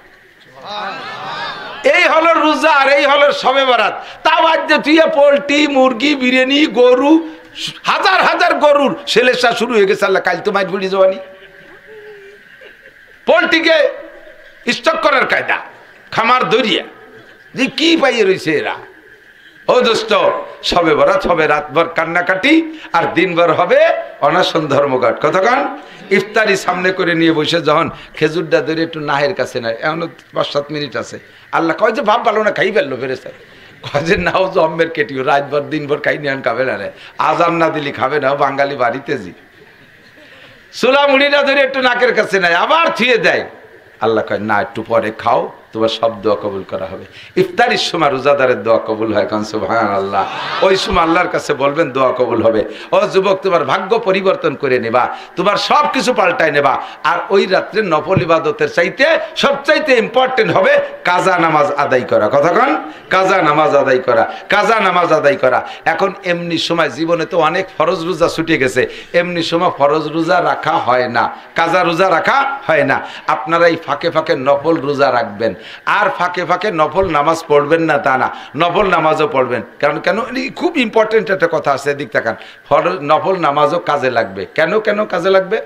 এই হলো রোজা, আর এই হলো শবে বরাত। তাও আজ তুই পোল্ট্রি, মুরগি, বিরিয়ানি, গরু, হাজার হাজার গরুর সেলেসা শুরু হয়ে গেছে। আল্লাহ কাল তো মাইট বুড়ি জবানি পোল্ট্রিকে স্টক করার কায়দা, খামার দরিয়া যে কি পাইয়ে রয়েছে এরা। ও দোস্ত, শবে বরাত হবে রাতভর কান্নাকাটি, আর দিনভর হবে অনাশন ধর্মঘট। কতক্ষণ? ইফতারি সামনে করে নিয়ে বসে যখন খেজুরটা ধরে একটু নাহের কাছে নাই, এখনো 5-7 মিনিট আছে। আল্লাহ কয় যে ভাব ভালো না, খাই ফেললো ফেরেছে, কয় যে নাও জম্মের কেটিও, রাতভর দিনভর খাই নিয়ে খাবে না রে, আজান না দিলি খাবে না, বাঙালি বাড়িতে জি চুলা মুড়িটা ধরে একটু নাকের কাছে নাই, আবার থুয়ে দেয়। আল্লাহ কয় না, একটু পরে খাও, তোমার সব দোয়া কবুল করা হবে। ইফতারির সময় রোজাদারের দোয়া কবুল হয়, কারণ সুবহানাল্লাহ। ওই সময় আল্লাহর কাছে বলবেন, দোয়া কবুল হবে। ও যুবক, তোমার ভাগ্য পরিবর্তন করে নেবা, তোমার সব কিছু পাল্টায় নেবা। আর ওই রাত্রে নফল ইবাদতের চাইতে সবচাইতে ইম্পর্টেন্ট হবে কাজা নামাজ আদায় করা। কতক্ষণ? কাজা নামাজ আদায় করা, কাজা নামাজ আদায় করা। এখন এমনি সময় জীবনে তো অনেক ফরজ রোজা ছুটে গেছে, এমনি সময় ফরজ রোজা রাখা হয় না, কাজা রোজা রাখা হয় না। আপনারা এই ফাঁকে ফাঁকে নফল রোজা রাখবেন, আর ফাঁকে ফাঁকে নফল নামাজ পড়বেন না তা না, নফল নামাজও পড়বেন। কারণ কেন? খুব ইম্পর্টেন্ট একটা কথা আছে, এদিক তাকান। নফল নামাজও কাজে লাগবে। কেন কেন কাজে লাগবে?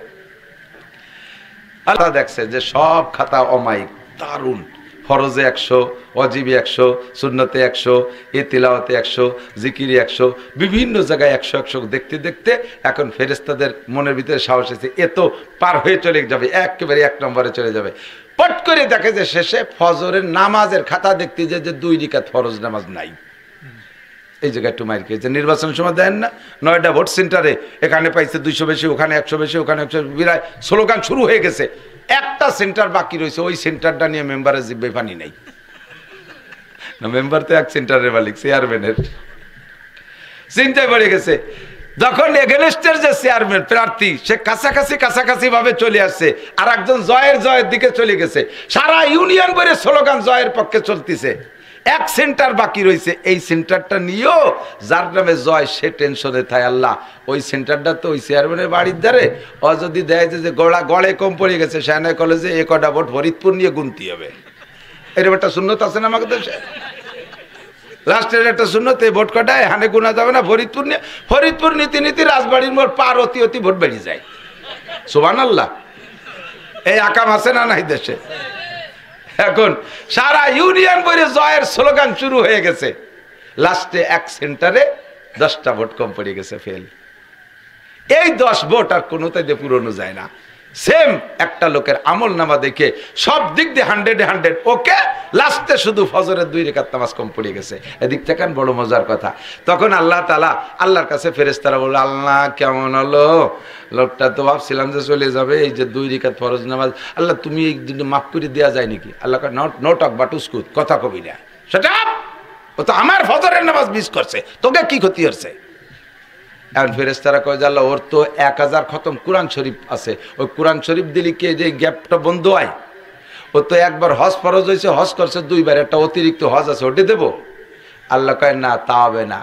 আল্লাহ দেখছে যে সব খাতা অমায়িক, দারুণ। ফরজে 100, ওয়াজিবে 100, সুন্নতে 100, এ তিলাওয়াতে 100, জিকিরে 100, বিভিন্ন জায়গায় 100 দেখতে দেখতে এখন ফেরেশতাদের মনের ভিতরে সাহস এসেছে, এ তো পার হয়ে চলে যাবে, একেবারে 1 নম্বরে চলে যাবে। পট করে দেখে যে শেষে ফজরের নামাজের খাতা দেখতে যে 2 রাকাত ফরজ নামাজ নাই। এই জায়গায় একটু মাইর খেয়েছে। নির্বাচন সময় দেন না, 9টা ভোট সেন্টারে, এখানে পাইছে 200 বেশি, ওখানে 100 বেশি, ওখানে 100, বিরায় স্লোগান শুরু হয়ে গেছে। একটা সেন্টার বাকি রয়েছে, ওই সেন্টারটা নিয়ে মেম্বারের জিব্বে পানি নেই। না, মেম্বার তো এক সেন্টারের মালিক, চেয়ারম্যানের চিন্তায় পড়ে গেছে। যখন এগেনস্টের যে চেয়ারম্যান প্রার্থী, সে কাছাকাছি ভাবে চলে আসছে, আর একজন জয়ের দিকে চলে গেছে। সারা ইউনিয়ন করে স্লোগান জয়ের পক্ষে চলতেছে। এক সেন্টার বাকি রয়েছে, এই সেন্টারটা নিয়েও যার নামে জয় সে টেনশনে থাকে। আল্লাহ, ওই সেন্টারটা তো ওই চেয়ারম্যানের বাড়ির ধারে, ও যদি দেয় যে গড়ে কম পড়ে গেছে, সেখানে কলেজে 1টা ভোট ফরিদপুর নিয়ে গুনতে হবে। এরকম একটা সুন্নত আছে না আমাদের দেশে, লাস্টের একটা সুন্নত, এই ভোট কটায় হানে গুনা যাবে না, ফরিদপুর নিয়ে। ফরিদপুর নীতি রাজবাড়ির মোড় পার অতি ভোট বেরিয়ে যায়। সুবহানাল্লাহ। এই আকাম আছে না নাই দেশে? এখন সারা ইউনিয়ন বলে জয়ের স্লোগান শুরু হয়ে গেছে। লাস্টে এক সেন্টারে 10টা ভোট কম পড়ে গেছে, ফেল। এই 10 ভোট আর কোনোটাই পুরনো যায় না। সেম একটা লোকের আমল নামা দেখে সব দিক দিয়ে 100-এ 100 ওকে, লাস্টে শুধু ফজরের 2 রাকাত নামাজ কম পড়ে গেছে। এদিক থেকে বড় মজার কথা, তখন আল্লাহ তাআলা আল্লাহর কাছে ফেরেশতারা বলল, আল্লাহ কেমন হলো লোকটা, তো ভাবছিলাম যে চলে যাবে, এই যে 2 রাকাত ফরজ নামাজ, আল্লাহ তুমি এই দিন মাফ করে দেওয়া যায় নাকি? আল্লাহ কয় নো টক বাট উস্কুত, কথা কবি না, সেটা ও তো আমার ফজরের নামাজ মিস করছে, তোকে কি ক্ষতি হচ্ছে? এখন ফেরেশতারা কয় যে আল্লাহ ওর তো 1000 খতম কোরআন শরীফ আছে, ওই কোরআন শরীফ দিলি কে যে গ্যাপটা বন্ধ হয়? ও তো একবার হজ ফরজ হয়েছে, হজ করছে 2 বার, একটা অতিরিক্ত হজ আছে, ওটা দেবো? আল্লাহ কয় না, তা হবে না,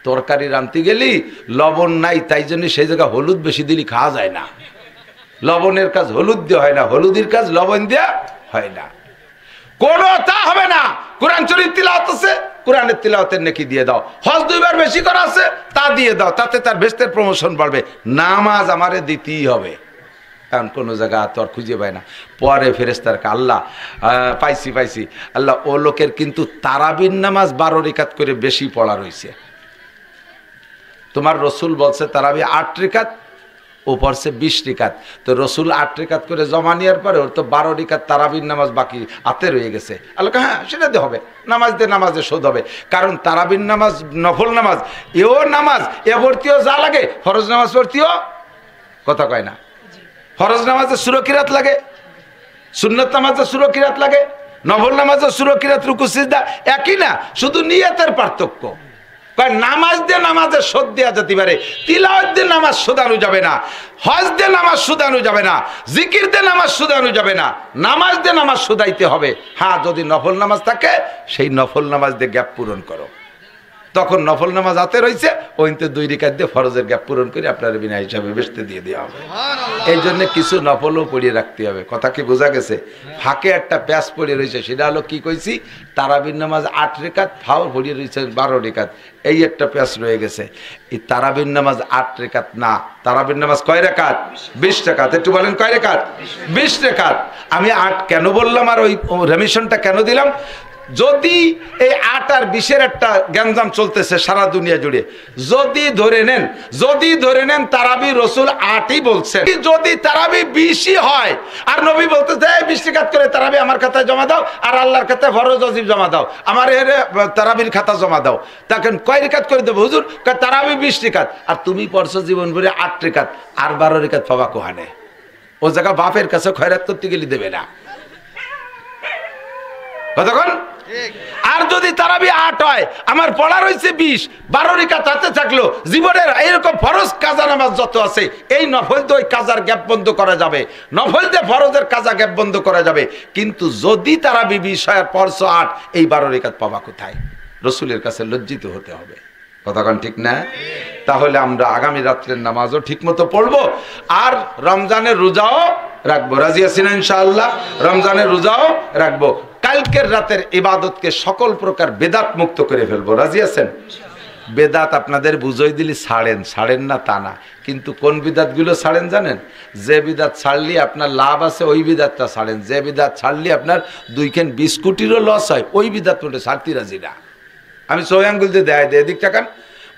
তরকারি রাঁধতে গেলি লবণ নাই, তাই জন্য সেই জায়গায় হলুদ বেশি দিলি খাওয়া যায় না, লবণের কাজ হলুদ দিয়ে হয় না, হলুদের কাজ লবণ দিয়ে হয় না, কোনো তা হবে না। কোরআন শরীফ তিলাওয়াত আছে, কোরআনের তিলাওয়াতের নেকি দিয়ে দাও, হজ 2 বার বেশি করা আছে তা দিয়ে দাও, তাতে তার বেহেশতের প্রমোশন বাড়বে, নামাজ আমারে দিতেই হবে। কারণ কোনো জায়গা তো আর খুঁজে পায় না। পরে ফেরেশতারকে আল্লাহ পাইছি আল্লাহ ও লোকের কিন্তু তারাবির নামাজ 12 রাকাত করে বেশি পড়া রয়েছে। তোমার রসুল বলছে তারাবি 8 রাকাত, ও পড়ছে 20 রাকাত, তো রসুল 8 রাকাত করে জমা নেওয়ার পরে ওর তো 12 রাকাত তারাবির নামাজ বাকি হাতে রয়ে গেছে। আল্লাহ হ্যাঁ সেটা দিয়ে হবে, নামাজ দিয়ে নামাজে শোধ হবে, কারণ তারাবির নামাজ নফল নামাজ, এও নামাজ এ ভর্তিও যা লাগে, ফরজ নামাজ ভর্তিও কথা কয় না, ফরজ নামাজে সূরা কিরাত লাগে, সুন্নত নামাজে সূরা কিরাত লাগে, নফল নামাজে সূরা কিরাত রুকু সিজদা একই না, শুধু নিয়তের পার্থক্য। নামাজ দিয়ে নামাজের শোধ দেওয়া যেতে পারে, তিলাওয়াত দিয়ে নামাজ শোধানো যাবে না, হজ দিয়ে নামাজ শোধানো যাবে না, জিকির দিয়ে নামাজ শোধানো যাবে না, নামাজ দিয়ে নামাজ শোধাইতে হবে। হ্যাঁ, যদি নফল নামাজ থাকে সেই নফল নামাজ দিয়ে গ্যাপ পূরণ করো, তখন নফল নামাজ হাতে রয়েছে, ওইতে 2 রাকাত দিয়ে ফরজের গ্যাপ পূরণ করে আপনার বিনা হিসাবে বেহেশতে দিয়ে দেওয়া হবে। এই জন্য কিছু নফলও পড়িয়ে রাখতে হবে, কথা কি বোঝা গেছে? ফাঁকে একটা প্যাস পড়িয়ে রয়েছে, সেটা হলো কি কইছি, তারাবির নামাজ 8 রাকাত, ফাও পড়িয়ে রয়েছে 12 রাকাত, এই একটা প্যাস রয়ে গেছে। এই তারাবির নামাজ 8 রাকাত না, তারাবির নামাজ কয় রাকাত? 20 রাকাত। একটু বলেন কয় রাকাত? 20 রাকাত। আমি 8 কেন বললাম আর ওই রেমিশনটা কেন দিলাম? যদি এই 8 আর 20-এর একটা গ্যাঞ্জাম চলতেছে সারা দুনিয়া জুড়ে, যদি ধরে নেন তারাবি রসুল 8ই বলছেন, যদি তারাবি 20ই হয় আর নবী বলতেছে 20 রাকাত করে তারাবি আমার খাতায় জমা দাও, আর আল্লাহর খাতায় ফরজ ওয়াজিব জমা দাও, আমার এর তারাবির খাতা জমা দাও, তখন কয় রাকাত করে দেবো হুজুর? তারাবি 20 রাকাত, আর তুমি পড়ছো জীবন ভরে 8 রাকাত, আর 12 রাকাত পাবা কোহানে? ও জায়গা বাপের কাছে খয়রাত করতে গেলে দেবে না, কতক্ষণ? আর যদি তারাবি 8 হয়, আমার পড়া রয়েছে 20, 12 রাকাত হাতে থাকলো, জীবনের এরকম ফরজ কাজা নামাজ যত আছে, এই নফল দিয়ে ওই কাজার গ্যাপ বন্ধ করা যাবে, নফল দিয়ে ফরজের কাজা গ্যাপ বন্ধ করা যাবে। কিন্তু যদি তারাবি 20 হয় আর পড়ছো 8, এই 12 রাকাত পাবা কোথায়? রসুলের কাছে লজ্জিত হতে হবে, কথাক্ষণ ঠিক না? তাহলে আমরা আগামী রাত্রের নামাজও ঠিক মতো পড়বো, আর রমজানের রোজাও রাখবো। রাজি আছেন ইনশাআল্লাহ? রমজানের রোজাও রাখবো, কালকের রাতের ইবাদতকে সকল প্রকার বেদাত মুক্ত করে ফেলবো। রাজি আছেন? বেদাত আপনাদের বুঝাই দিলি ছাড়েন না তা না, কিন্তু কোন বিদাতগুলো ছাড়েন জানেন? যে বিদাত ছাড়লে আপনার লাভ আছে ওই বিদাতটা ছাড়েন, যে বিদাত ছাড়লে আপনার 2 খান বিস্কুটিরও লস হয় ওই বিদাত মধ্যে ছাড়তে রাজি না। আমি সই আঙ্গুল দিয়ে দেয় এদিক টাকান,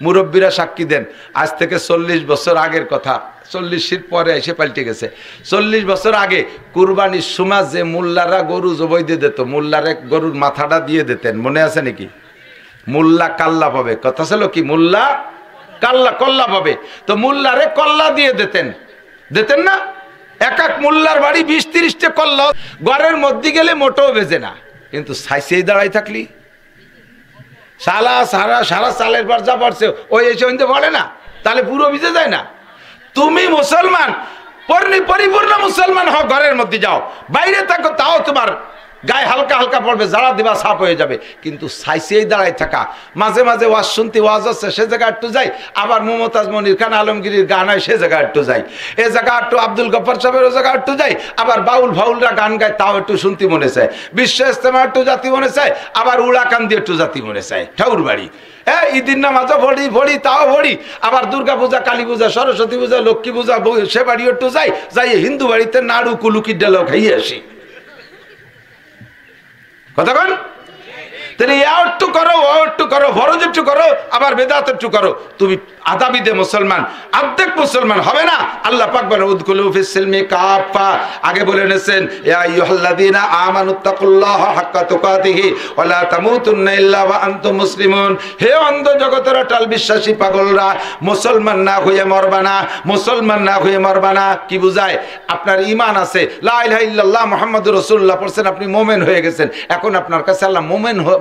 মুরব্বীরা সাক্ষী দেন, আজ থেকে 40 বছর আগের কথা, 40-এর পরে এসে পাল্টে গেছে। 40 বছর আগে কুরবানির সময় যে মোল্লারা গরু জবাই দিয়ে দিত, মোল্লারে গরুর মাথাটা দিয়ে দিতেন, মনে আছে নাকি? মোল্লা কাল্লা পাবে, কথা ছিল কি? মোল্লা কল্লা পাবে, তো মোল্লারে কল্লা দিয়ে দিতেন না? এক মোল্লার বাড়ি 20-30টা কল্লা, ঘরের মধ্যে গেলে মোটেও বেজে না, কিন্তু সাইসেই দাঁড়াই থাকলি সারা সালের পর যা পড়ছে ওই এসে পড়ে না, তাহলে পুরো ভিজে যায় না? তুমি মুসলমান, পরিপূর্ণ মুসলমান হও, ঘরের মধ্যে যাও, বাইরে থাকো তাও তোমার গায়ে হালকা হালকা পড়বে, জাড়া দিবা সাপ হয়ে যাবে, কিন্তু সাইসেই দাঁড়াই থাকা। মাঝে মাঝে ওয়াজ শুনতে, ওয়াজ আছে সে জায়গা একটু যাই, আবার মমতাজ মনির খান আলমগীরির গান হয় সে জায়গা একটু যাই, এ জায়গা একটু আব্দুল গফর সাহেবের জায়গা একটু যাই, আবার বাউল ফাউলরা গান গায় তাও একটু শুনতে মনে চায়, বিশ্ব ইস্তেমা একটু জাতি মনে চায়, আবার উড়াকান দিয়ে একটু জাতি মনে চায়, ঠাকুর বাড়ি ঈদের নামাজও ভরি তাও ভরি, আবার দুর্গা পূজা, কালী পূজা, সরস্বতী পূজা, লক্ষ্মী পূজা সে বাড়ি একটু যাই হিন্দু বাড়িতে নাড়ু কুলুকির ডালাও খাইয়ে আসি, কতক্ষণ? তাহলে একটু করো, ও একটু করো, ফরজ একটু করো, আবার বেদাত একটু করো, তুমি আদাবিদে মুসলমান, অর্ধেক মুসলমান হবে না। আল্লাহ পাক বলেন উদখুলু ফিস সিলমি কাফা, আগে বলে এনেছেন ইয়া আইয়ুহাল্লাযীনা আমানুত্তাকুল্লাহা হাক্কা তুকাতিহি ওয়া লা তামুতুন্না ইল্লা ওয়া আনতুম মুসলিমুন। হে অন্ধ জগতের অটল বিশ্বাসী পাগলরা, মুসলমান না হয়ে মরবা না, মুসলমান না হয়ে মরবা না। কি বুঝায়? আপনার ঈমান আছে, লা ইলাহা ইল্লাল্লাহ মুহাম্মাদুর রাসূলুল্লাহ পড়ছেন, আপনি মুমিন হয়ে গেছেন। এখন আপনার কাছে আল্লাহ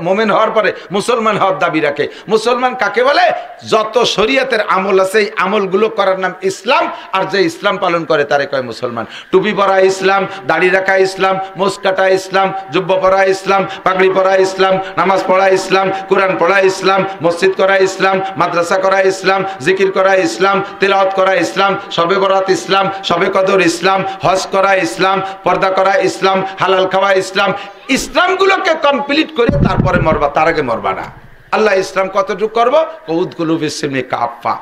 মুমিন হওয়ার পরে মুসলমান হওয়ার দাবি রাখে। মুসলমান কাকে বলে? যত শরীয়তের আমল আছে এই আমলগুলো করার নাম ইসলাম, আর যে ইসলাম পালন করে তারে কয় মুসলমান। টুপি পরা ইসলাম, দাড়ি রাখা ইসলাম, মুছ কাটা ইসলাম, জুব্বা পরা ইসলাম, পাগড়ি পরা ইসলাম, নামাজ পড়া ইসলাম, কোরআন পড়া ইসলাম, মসজিদ করা ইসলাম, মাদ্রাসা করা ইসলাম, জিকির করা ইসলাম, তেলাওয়াত করা ইসলাম, শবে বরাত ইসলাম, শবে কদর ইসলাম, হজ করা ইসলাম, পর্দা করা ইসলাম, হালাল খাওয়া ইসলাম। ইসলামগুলোকে কমপ্লিট করে তারপরে মরবা, তার আগে মরবা না। আল্লাহ ইসলাম কতটুকু করবো? উদখুলু ফিস সিলমি কাফা,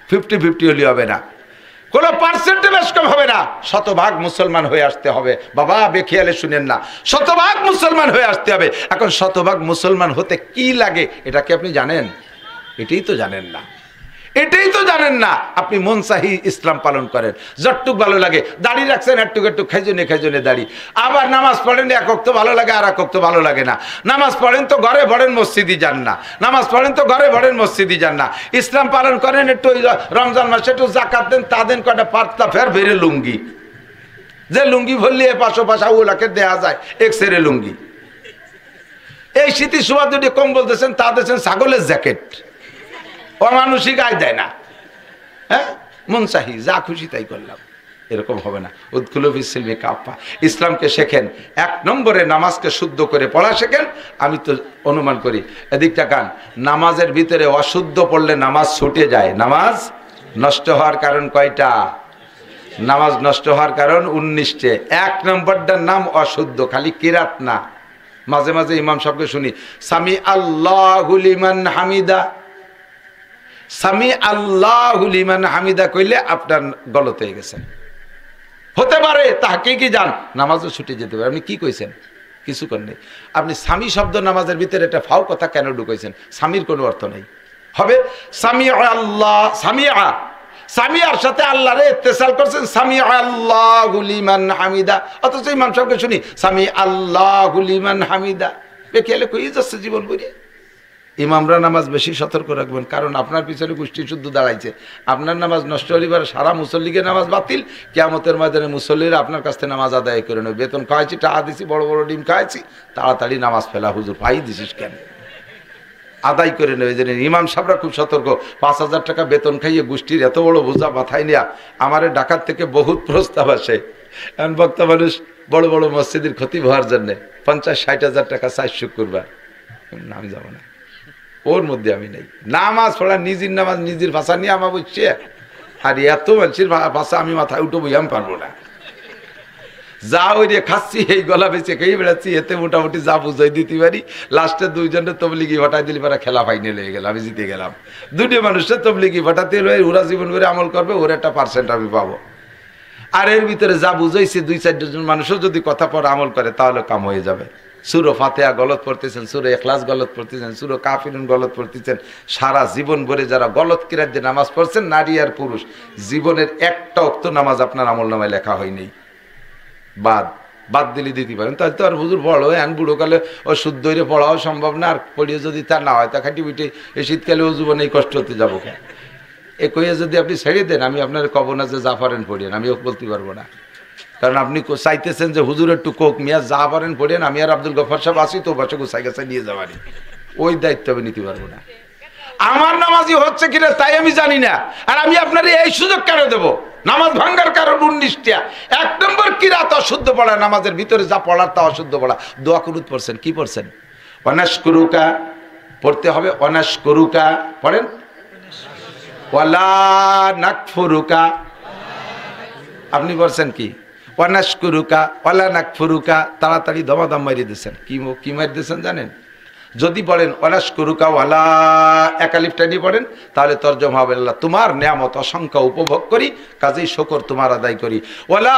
50-50 হলে হবে না, কোন পার্সেন্টে বেশ কম হবে না। শতভাগ মুসলমান হয়ে আসতে হবে। বাবা বেখেয়ালে শুনেন না, শতভাগ মুসলমান হয়ে আসতে হবে। এখন শতভাগ মুসলমান হতে কি লাগে এটা কি আপনি জানেন? এটাই তো জানেন না, এটাই তো জানেন না। আপনি মনসাহি ইসলাম পালন করেন, যতটুক ভালো লাগে। দাড়ি রাখছেন একটু একটু, খাইজনে দাড়ি। আবার নামাজ পড়েন, একক তো ভালো লাগে, আর একক তো ভালো লাগে না। নামাজ পড়েন তো ঘরে পড়েন, মসজিদই যান না। নামাজ পড়েন তো ঘরে পড়েন, মসজিদই যান না। ইসলাম পালন করেন, একটু রমজান মাসে একটু জাকাত দেন, তা দেন কটা পাতলা ফের বেড়ে লুঙ্গি, যে লুঙ্গি ভরলে পাশো পাশা ওলাকে দেয়া যায়, এক সেরে লুঙ্গি। এই শীতের সময় দুটি কম্বল দিয়েছেন, তা দিয়েছেন ছাগলের জ্যাকেট, অমানুষিক গায়ে দেয় না। হ্যাঁ, মন চাহি যা খুশি তাই করলাম, এরকম হবে না। উদখুলু ফিস সিলমি কাফা, ইসলামকে শেখেন। 1 নম্বরে নামাজকে শুদ্ধ করে পড়া শেখেন। আমি তো অনুমান করি, এদিকটা কান, নামাজের ভিতরে অশুদ্ধ পড়লে নামাজ ছুটে যায়। নামাজ নষ্ট হওয়ার কারণ কয়টা? নামাজ নষ্ট হওয়ার কারণ 19টে। 1 নম্বরটার নাম অশুদ্ধ, খালি কিরাত না। মাঝে মাঝে ইমাম সাহেবকে শুনি সামি আল্লাহু লিমান হামিদা, সামি আল্লাহু লিমান হামিদা কইলে আপনার গলত হয়ে গেছেন। হতে পারে তাকে কি জান, নামাজও ছুটে যেতে পারে। আপনি কি কইছেন? কিছু করেন নেই। আপনি সামি শব্দ নামাজের ভিতরে একটা ফাও কথা কেন ঢুকাইছেন? সামির কোনো অর্থ নেই। হবে সামিআ আল্লাহ, সামিআ, সামিয়ার সাথে আল্লাহরে ইত্তেসাল করছেন, সামিআ আল্লাহু লিমান হামিদা। অথচ ইমাম সাহেবকে শুনি সামি আল্লাহু লিমান হামিদা। বেখেয়ালে কই যাচ্ছে জীবন বুড়িয়ে। ইমামরা নামাজ বেশি সতর্ক রাখবেন, কারণ আপনার পিছনে গোষ্ঠী শুদ্ধ দাঁড়াইছে। আপনার নামাজ নষ্ট হলিবার সারা মুসল্লিকে নামাজ বাতিল। কিয়ামতের ময়দানে মুসল্লিরা আপনার কাছ থেকে নামাজ আদায় করে নেবে। বেতন খাওয়াইছি, টাকা দিছি, বড় বড় ডিম খাওয়াইছি, তাড়াতাড়ি নামাজ ফেলা, হুজুর পাই দিছিস কেন, আদায় করে নেবে। যে ইমাম সাহেবরা খুব সতর্ক। 5000 টাকা বেতন খাইয়ে গোষ্ঠীর এত বড় বোঝা মাথায় নেয়া। আমার ঢাকার থেকে বহুত প্রস্তাব আসে, এমন বক্তা মানুষ বড় বড় মসজিদের ক্ষতি হওয়ার জন্যে 50-60 হাজার টাকা চাই শুক্রবার। আমি যাবো না, ওর মধ্যে আমি নেই। নামাজ পড়া নিজের নামাজ নিজের ভাষা নিয়ে আমার বুঝছে, আর এত মানুষের ভাষা আমি মাথায় উঠবো আমি পারবো না। যা ওই রে খাচ্ছি, এই গলা বেঁচে খেয়ে বেড়াচ্ছি, এতে মোটামুটি যা বুঝাই দিতে পারি। লাস্টে 2 জনের তবলিগি হটাই দিলে পারা খেলা ফাইনাল হয়ে গেল, আমি জিতে গেলাম। 2টি মানুষের তবলিগি হঠাতে ওরা জীবন করে আমল করবে, ওর একটা পার্সেন্ট আমি পাবো। আর এর ভিতরে যা বুঝাইছি 2-4 জন মানুষও যদি কথা পর আমল করে তাহলে কাম হয়ে যাবে। সূরা ফাতিহা গলত পড়তেছেন, সূরা ইখলাস গলত পড়তেছেন, সূরা কাফিরুন গলত পড়তেছেন। সারা জীবন ভরে যারা গলত কিরাত যে নামাজ পড়ছেন, নারী আর পুরুষ, জীবনের একটা ওয়াক্ত নামাজ আপনার আমলনামায় লেখা হয়নি। বাদ দিলে দিতে পারেন। তাই তো আর হুজুর বড় হ্যান বুড়ো কালে ও শুদ্ধ হইলে পড়াও সম্ভব না, আর পড়িয়ে যদি তা না হয় তা খাটি পিঠে এই শীতকালে ও জীবনে এই কষ্ট হতে যাবো কেন? এ কইয়ে যদি আপনি ছেড়ে দেন, আমি আপনার কব না যে যা পারেন পড়িয়েন, আমিও বলতে পারবো না। কারণ আপনি চাইতেছেন যে হুজুর একটু কোক, মিয়া যা পারেন পড়েন, আমি আর আব্দুল গফর সাহেব আসি তো বাসে গোছাই গাছাই নিয়ে যাবানি, ওই দায়িত্ব আমি নিতে পারবো না। আমার নামাজি হচ্ছে কিনা তাই আমি জানি না, আর আমি আপনার এই সুযোগ কেন দেবো? নামাজ ভাঙ্গার কারণ 19টা। 1 নম্বর কিরাত অশুদ্ধ পড়া, নামাজের ভিতরে যা পড়ার তা অশুদ্ধ পড়া। দোয়া কুনুত পড়ছেন, কি পড়ছেন? অনাশকুরুকা পড়তে হবে, অনাশকুরুকা পড়েন, ওয়ালা নাকফুরুকা। আপনি বলছেন কি? অনাশকুরুকা ওয়ালা নাকফুরুকা। তাড়াতাড়ি দমাদম মারিয়ে দিয়েছেন। কি মারিয়ে দিয়েছেন জানেন? যদি বলেন অনাশকুরুকা ওয়ালা একালিফটা নিয়ে পড়েন, তাহলে তর্জমা হবে আল্লাহ তোমার নিয়ামত অসংখ্য উপভোগ করি, কাজেই শুকর তোমার আদায় করি। ওয়ালা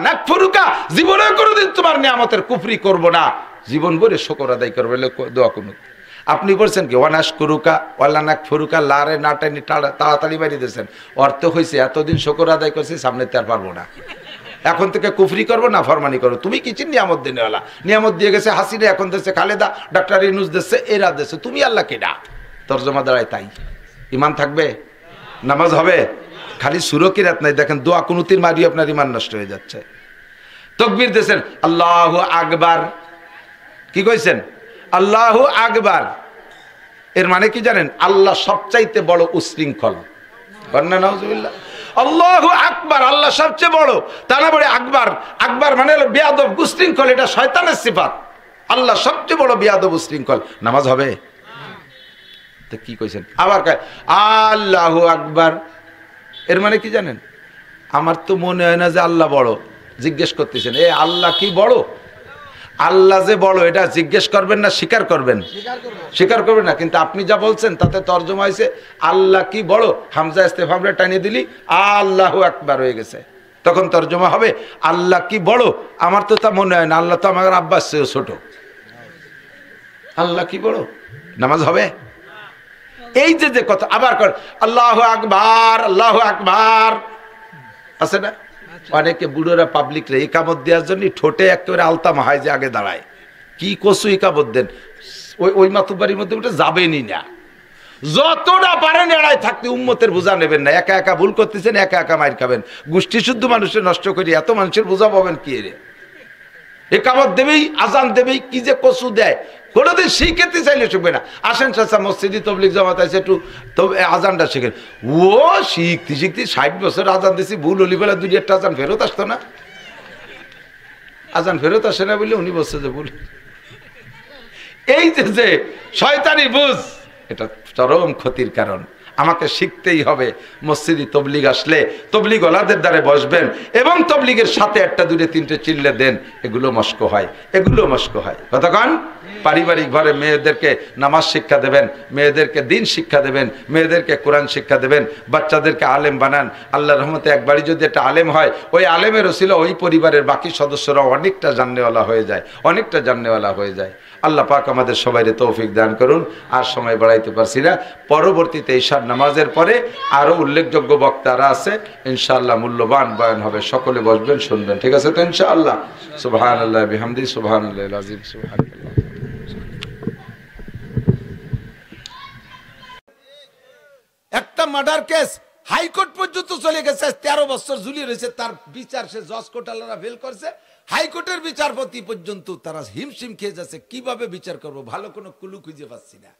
নাকফুরুকা, জীবনে কোনোদিন তোমার নিয়ামতের কুফরি করব না, জীবন ভরে শুকর আদায় করবে। দোয়া কুনুত আপনি বলছেন কি ওয়ানাস কুরুকা ওয়ালানাক ফুরুকা লারে নাটানি তাড়াতাড়ি বাড়ি দিয়েছেন, অর্থ হয়েছে এতদিন শুকর আদায় করছি, সামনে তো আর পারবো না, এখন থেকে কুফরি করবো না ফরমানি করবো। তুমি কি চিন নিয়ামত দিনেওয়ালা, নিয়ামত দিয়ে গেছে হাসিনা, এখন দিচ্ছে খালেদা, ডাক্তার ইনুস দিচ্ছে, এরা দিচ্ছে, তুমি আল্লাহ কেডা? তর্জমা দাঁড়ায় তাই। ইমান থাকবে, নামাজ হবে, খালি সুরকিরাত নাই। দেখেন দোয়া কুনুতির মারি আপনার ইমান নষ্ট হয়ে যাচ্ছে। তকবীর দিয়েছেন আল্লাহু আকবার, কি কইছেন? আল্লাহু আকবার। এর মানে কি জানেন? আল্লাহ সবচাইতে বড় উশৃঙ্খল। বন্না নাউজুবিল্লাহ। আল্লাহু আকবার, আল্লাহ সবচেয়ে বড়, তা না বলে আকবার। আকবার মানে হলো বেয়াদব, উশৃঙ্খল, এটা শয়তানের সিফাত। আল্লাহ সবচেয়ে বড় বেয়াদব উশৃঙ্খল। নামাজ হবে? তো কি কইছেন? আবার কয় আল্লাহু আকবার। এর মানে কি জানেন? আমার তো মনে হয় না যে আল্লাহ বড়। জিজ্ঞেস করতেছেন এ আল্লাহ কি বড়? আল্লাহ যে বড় এটা জিজ্ঞেস করবেন না স্বীকার করবেন? স্বীকার করবেন না। কিন্তু আপনি যা বলছেন তাতে তর্জমা হয়েছে আল্লাহ কি বড়, হামজা ইস্তেফহামরে টানিয়ে দিলি আল্লাহু আকবার হয়ে গেছে। তখন তর্জমা হবে আল্লাহ কি বড়? আমার তো তা মনে হয় না, আল্লাহ তো আমার আব্বাস চেয়েও ছোট। আল্লাহ কি বড়? নামাজ হবে? এই যে কথা আবার কর আল্লাহু আকবার, আল্লাহু আকবার আছে না? অনেকে বুড়োরা পাবলিক রে ইকামত দেওয়ার জন্য ঠোঁটে একেবারে আলতা মাহায় যে আগে দাঁড়ায়, কি কসু ইকামত দেন, ওই মাতুবাড়ির মধ্যে ওটা যাবেনই না। যতটা পারেন এড়াই থাকতে, উম্মতের বোঝা নেবেন না। একা একা ভুল করতেছেন, একা একা মাইর খাবেন। গোষ্ঠী শুদ্ধ মানুষের নষ্ট করি, এত মানুষের বোঝা পাবেন কি রে? একামত দেবেই, আজান দেবেই, কি যে কসু দেয়, কোনোদিন শিখেতে চাইলে শিখবে না। আসেন চাচা মসজিদি তবলিগ জামাত আছে, একটু আজানটা শিখেন। ও শিখতে শিখতে 60 বছর আজান দিছি, ভুল হলি বেলা 2-1টা আজান ফেরত আসতো না। আজান ফেরত আসে না বলে উনি বলছে যে ভুল। এই যে শয়তানি বুঝ, এটা চরম ক্ষতির কারণ। আমাকে শিখতেই হবে। মসজিদি তবলিগ আসলে তবলিগ ওয়ালাদের দ্বারে বসবেন এবং তবলিগের সাথে 1টা 2টা 3টে চিল্লে দেন, এগুলো মস্ক হয়, এগুলো মস্ক হয়। কতক্ষণ পারিবারিক ঘরে মেয়েদেরকে নামাজ শিক্ষা দেবেন, মেয়েদেরকে দিন শিক্ষা দেবেন, মেয়েদেরকে কোরআন শিক্ষা দেবেন, বাচ্চাদেরকে আলেম বানান। আল্লাহর রহমতে একবারই যদি একটা আলেম হয়, ওই আলেমের ওসিলা ওই পরিবারের বাকি সদস্যরা অনেকটা জাননেওয়ালা হয়ে যায়, অনেকটা জাননেওয়ালা হয়ে যায়। আল্লাহ পাক আমাদের সবাইকে তৌফিক দান করুন। আর সময় বাড়াইতে পারছি না। পরবর্তীতে ঈশার নামাজের পরে আরো উল্লেখযোগ্য বক্তারা আছে, ইনশাআল্লাহ মূল্যবান বয়ান হবে। সকলে বসবেন, শুনবেন, ঠিক আছে তো ইনশাআল্লাহ? সুবহানাল্লাহ বিহামদি, সুবহানাল্লাহিল আযীম, সুবহানাল্লাহ। একটা মার্ডার কেস হাইকোর্ট পর্যন্ত চলে গেছে, 13 বছর ঝুলিয়ে রয়েছে, তার বিচার সে জজ কোর্টালরা ফেল করছে। হাইকোর্টের বিচারপতি পর্যন্ত তারা হিমশিম খেয়ে যাচ্ছে, কিভাবে বিচার করব, ভালো কোনো কুলু খুঁজে পাচ্ছি না।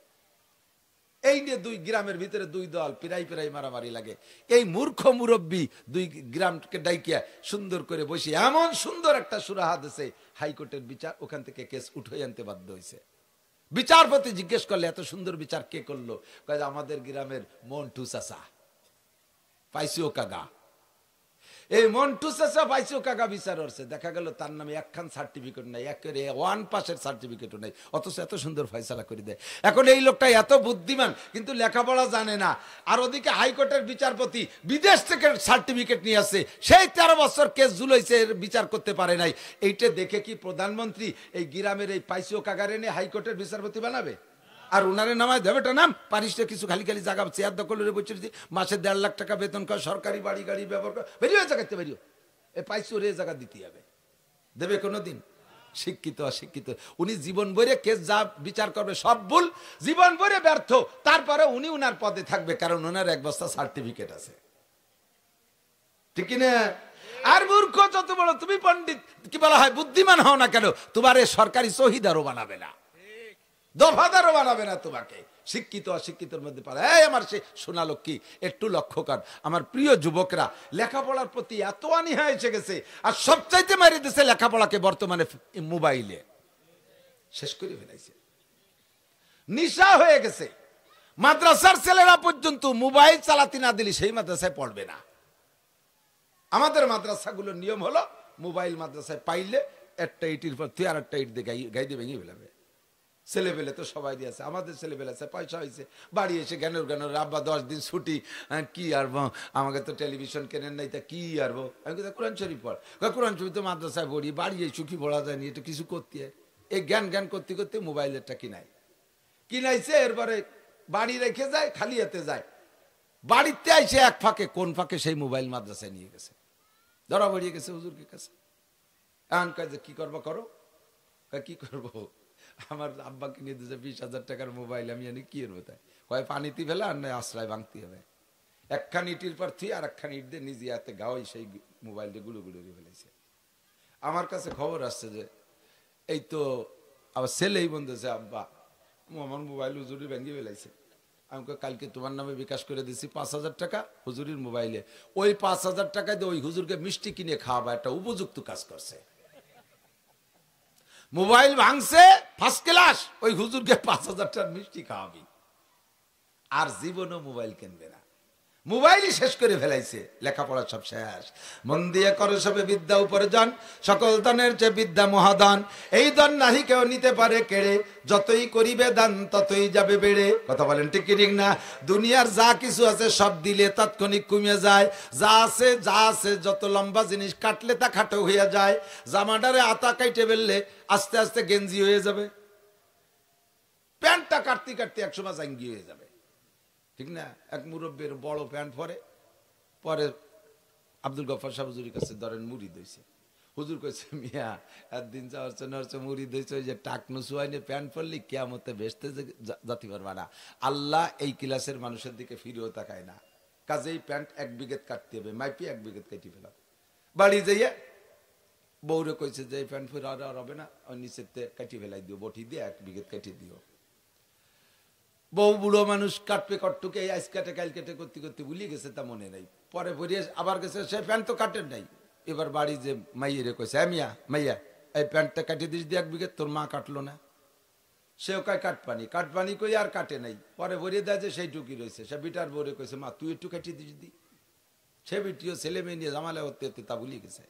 এই নিয়ে দুই গ্রামের ভিতরে দুই দল পিরাই মারামারি লাগে। এই মূর্খ মুরব্বী দুই গ্রামকে ডাইকিয়া সুন্দর করে বসে এমন সুন্দর একটা সুরাহা দিয়েছে, হাইকোর্টের বিচার ওখান থেকে কেস উঠে আনতে বাধ্য হয়েছে। বিচারপতি জিজ্ঞেস করলে এত সুন্দর বিচার কে করলো? আমাদের গ্রামের মন্টু চাচা, পাইসিও কাকা। এই মন্টু চাচা পাইসিও কাকা বিচার করছে, দেখা গেল তার নামে একখান সার্টিফিকেট নাই, একেবারে 1 পাসের সার্টিফিকেটও নাই, অথচ এত সুন্দর ফয়সালা করে দেয়। এখন এই লোকটা এত বুদ্ধিমান কিন্তু লেখাপড়া জানে না। আর ওদিকে হাইকোর্টের বিচারপতি বিদেশ থেকে সার্টিফিকেট নিয়ে আসছে, সেই 13 বছর কেস ঝুলাইছে, বিচার করতে পারে নাই। এইটা দেখে কি প্রধানমন্ত্রী এই গ্রামের এই পাইসিও কাকারে নিয়ে হাইকোর্টের বিচারপতি বানাবে? আর উনারে নামায় দেবেটা নাম পারিসটা কিছু খালি খালি জায়গা চেয়ার দখল করে বসে মাসে 1.5 লাখ টাকা বেতন কর, সরকারি বাড়ি গাড়ি ব্যবহার কর, বেরিয়ে জায়গাতে বেরিয়ে এ পাইছো রে জায়গা দিতে হবে, দেবে কোনোদিন? শিক্ষিত অশিক্ষিত উনি জীবন ভরে কেস যা বিচার করবে সব ভুল, জীবন ভরে ব্যর্থ, তারপরে উনি উনার পদে থাকবে, কারণ ওনার 1 বস্তা সার্টিফিকেট আছে, ঠিক না? আর মূর্খ যত বড় তুমি পণ্ডিত কি বলা হয় বুদ্ধিমান হও না কেন, তোমার সরকারি শহীদারও বানাবে না, দফাদারও বানাবে না তোমাকে। শিক্ষিত অশিক্ষিতের মধ্যে পারে। আমার সে সোনা লক্ষ্মী, একটু লক্ষ্য কর, আমার প্রিয় যুবকরা, লেখাপড়ার প্রতি এত অনীহা এসে গেছে, আর সবচাইতে মারি দিয়েছে লেখাপড়াকে বর্তমানে মোবাইলে শেষ করে ফেলাইছে, নিশা হয়ে গেছে। মাদ্রাসার ছেলেরা পর্যন্ত মোবাইল চালাতে না দিলে সেই মাদ্রাসায় পড়বে না। আমাদের মাদ্রাসাগুলোর নিয়ম হলো মোবাইল মাদ্রাসায় পাইলে একটা ইটির পর তুই আর একটা ইট দিয়ে গাই দিয়ে ভেঙে ফেলাবে। ছেলেবেলে তো সবাই দিয়েছে, আমাদের ছেলেবেলে আছে, পয়সা হয়েছে, বাড়ি এসে জ্ঞানের আব্বা 10 দিন ছুটি, কি আরবো, আমাকে তো টেলিভিশন কেনেন নাই, তা কি আরবো? আমি কোথায় কোরআন শরীফ পড়, কোরআন শরীফ তো মাদ্রাসায় পড়ি, বাড়ি এসে কি পড়া যায়নি, এটা কিছু করতে হয়। এই জ্ঞান করতে করতে মোবাইলেরটা কিনাই, কিনাইছে, এরপরে বাড়ি রেখে যায়, খালি হাতে যায়। বাড়িতে আইসে এক ফাঁকে, কোন ফাঁকে সেই মোবাইল মাদ্রাসায় নিয়ে গেছে, ধরা পড়িয়ে গেছে হুজুরের কাছে। এখন কাজে কি করবো করো, কি করবো, আমার আব্বাকে নিয়ে দিয়েছে 20,000 টাকার মোবাইল, আমি জানি কি করবো, তাই কয় পানিতে ফেলে আর নয় আশ্রয় ভাঙতে হবে। একখান ইটির পর থুই আর একখান ইট দিয়ে নিজে হাতে গাওয়াই সেই মোবাইলটা গুলো গুলো ফেলেছে। আমার কাছে খবর আসছে যে এই তো আবার ছেলেই বলতেছে, আব্বা আমার মোবাইল হুজুরি ভেঙে ফেলাইছে। আমি কালকে তোমার নামে বিকাশ করে দিছি 5,000 টাকা হুজুরির মোবাইলে, ওই 5,000 টাকা দিয়ে ওই হুজুরকে মিষ্টি কিনে খাওয়াবা, একটা উপযুক্ত কাজ করছে। মোবাইল ভাঙছে ফার্স্ট ক্লাস, ওই হুজুরকে 5,000 টাকার মিষ্টি খাওয়াবি, আর জীবনও মোবাইল কিনবে না। মোবাইলই শেষ করে ফেলাইছে, লেখাপড়া সব শেষ। মন দিয়ে করো সবে বিদ্যা উপার্জন, সকল দানের চেয়ে বিদ্যা মহাদান। এই দান নাহি কেউ নিতে পারে কেড়ে, যতই করিবে দান ততই যাবে বেড়ে। কথা বলেন ঠিক কি ঠিক না? দুনিয়ার যা কিছু আছে সব দিলে তাৎক্ষণিক কমে যায়। যা আছে যত লম্বা জিনিস কাটলে তা খাটো হয়ে যায়। জামাটারে আতা কাইটে ফেললে আস্তে আস্তে গেঞ্জি হয়ে যাবে, প্যান্টটা কাটতে কাটতে একসময় জাঙ্গি হয়ে যাবে, ঠিক না? এক মুরব্বীর বড় প্যান্ট পরে আব্দুল গফফার সাহেব হুজুরের কাছে ধরেন মুড়ি দইছে। হুজুর কইছে, মিয়া একদিন যাওয়ার মুড়ি দইছে, ওই যে টাকনু সুয়াইনে প্যান্ট পরলি কিয়ামতে বেচতে জাতি পারবা না। আল্লাহ এই ক্লাসের মানুষের দিকে ফিরেও তাকায় না। কাজেই প্যান্ট 1 বিঘত কাটতে হবে, মাইপি 1 বিঘত কেটে ফেলাম। বাড়ি যাইয়া বউরে কইছে যে এই প্যান্ট পরে আর হবে না, ওই নিচেতে কাটি ফেলাই দিও, বটি দিয়ে 1 বিঘত কেটে দিও। বউ বুড়ো মানুষ কাটবে কটটুকে, আইস কাটে কাল কেটে করতে করতে ভুলিয়ে গেছে, তা মনে নাই। পরে ভরিয়ে আবার গেছে, সে প্যান্ট তো কাটেন নাই। এবার বাড়ি যে মাইয়েরে কইছে, মিয়া মাইয়া এই প্যান্টটা কাটিয়ে দিস দিয়ে 1 বিঘত, তোর মা কাটলো না। সেও কয় কাটপানি কই আর কাটে নাই। পরে ভরিয়ে দেয় যে সেই টুকি রয়েছে। সে বিটার বউরে কইছে, মা তুই একটু কাটিয়ে দিস দি। সে বিটিও ছেলে মেয়ে নিয়ে জামালে হতে হতে তা ভুলিয়ে গেছে।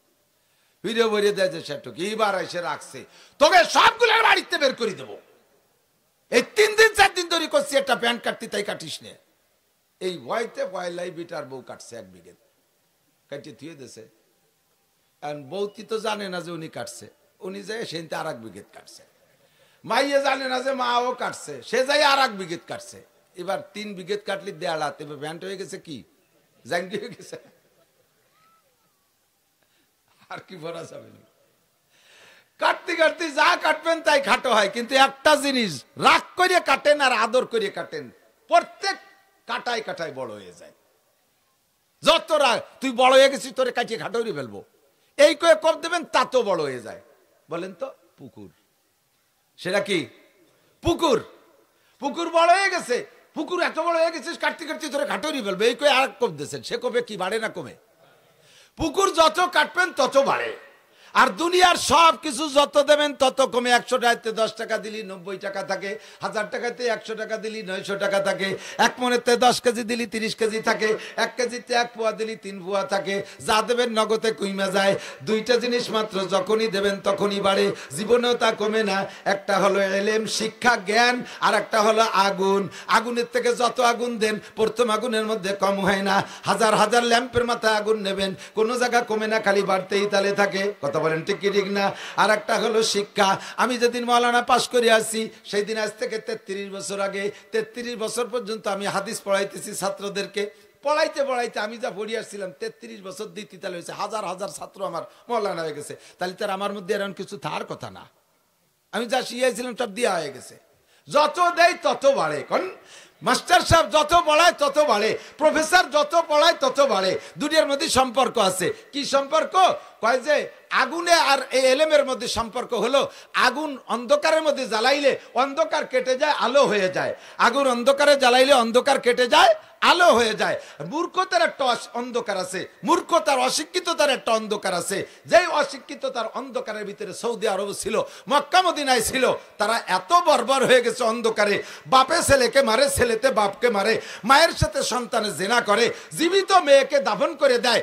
ভিডিও ভরিয়ে দেয় যে সে টুকি, এইবার এসে রাখছে, তোকে সবগুলোর বাড়িতে বের করে দেবো। এই 3 দিন 4 দিন ধরে করছি একটা প্যান্ট কাটতি, তাই কাটিস নে। এই ভয়তে পয়লাই বিটার বউ কাটছে 1 বিঘত, কাটিয়ে থুয়ে দিয়েছে। বউতি তো জানে না যে উনি কাটছে, উনি যাই সেদিন আর 1 বিঘত কাটছে। মাইয়ে জানে না যে মাও কাটছে, সে যাই আর 1 বিঘত কাটছে। এবার 3 বিঘত কাটলি দেড়াতে প্যান্ট হয়ে গেছে কি জাঙ্গি হয়ে গেছে, আর কি ভরা যাবে না। কাটতে কাটতে যা কাটবেন তাই খাটো হয়, কিন্তু একটা জিনিস রাগ করে কাটেন আর আদর করে কাটেন, প্রত্যেক কাটায় কাটায় বড় হয়ে যায়। যত রাগ, তুই বড় হয়ে গেছিস, তোরে কাটিয়ে খাটো করে ফেলবো, এই করে কর দেবেন, তা তো বড় হয়ে যায়। বলেন তো পুকুর, সেটা কি পুকুর? পুকুর বড় হয়ে গেছে, পুকুর এত বড় হয়ে গেছিস, কাটতে কাটতে তোরে খাটো করে ফেলবো, এই করে আর কম দিয়েছেন। সে কবে কি বাড়ে না কমে? পুকুর যত কাটবেন তত বাড়ে। আর দুনিয়ার সব কিছু যত দেবেন তত কমে। 100 টাকাতে 10 টাকা দিলি 90 টাকা থাকে, 1000 টাকাতে 100 টাকা দিলি 900 টাকা থাকে, 1 মনেতে 10 কেজি দিলি 30 কেজি থাকে, 1 কেজিতে 1 পোয়া দিলি 3 পোয়া থাকে। যা দেবেন নগদে কমে যায়। 2টা জিনিস মাত্র যখনই দেবেন তখনই বাড়ে, জীবনেও তা কমে না। একটা হলো এলেম, শিক্ষা, জ্ঞান, আর একটা হলো আগুন। আগুনের থেকে যত আগুন দেন, প্রথম আগুনের মধ্যে কম হয় না। হাজার হাজার ল্যাম্পের মাথায় আগুন নেবেন, কোনো জায়গা কমে না, খালি বাড়তেই তালে থাকে। কথা বলেন ঠিক কি ঠিক না? আর একটা হলো শিক্ষা। আমি যেদিন মাওলানা পাশ করে আসছি, সেই দিন আজ থেকে 33 বছর আগে, 33 বছর পর্যন্ত আমি হাদিস পড়াইতেছি ছাত্রদেরকে। পড়াইতে পড়াইতে আমি যা পড়িয়ে আসছিলাম, 33 বছর দিতে তাহলে হয়েছে হাজার হাজার ছাত্র আমার মাওলানা হয়ে গেছে। তাহলে তার আমার মধ্যে এরকম কিছু থাকার কথা না। আমি যা শিখাইছিলাম সব দিয়া হয়ে গেছে। যত দেয় তত বাড়ে। কারণ মাস্টার সাহেব যত পড়ায় তত বাড়ে, প্রফেসর যত পড়ায় তত বাড়ে। দুনিয়ার মধ্যে সম্পর্ক আছে। কি সম্পর্ক? কয় যে আগুনে আর এই এলেমের মধ্যে সম্পর্ক হলো, আগুন অন্ধকারের মধ্যে জ্বালাইলে অন্ধকার কেটে যায়, আলো হয়ে যায়। আগুন অন্ধকারে জ্বালাইলে অন্ধকার কেটে যায়, আলো হয়ে যায়। মূর্খতার একটা অন্ধকার আছে, মূর্খতার অশিক্ষিততার একটা অন্ধকার আছে। যেই অশিক্ষিততার অন্ধকারের ভিতরে সৌদি আরব ছিল, মক্কা মদিনায় ছিল, তারা এত বর্বর হয়ে গেছে অন্ধকারে। বাপে ছেলেকে মারে, ছেলেতে বাপকে মারে, মায়ের সাথে সন্তানে জেনা করে, জীবিত মেয়েকে দাফন করে দেয়।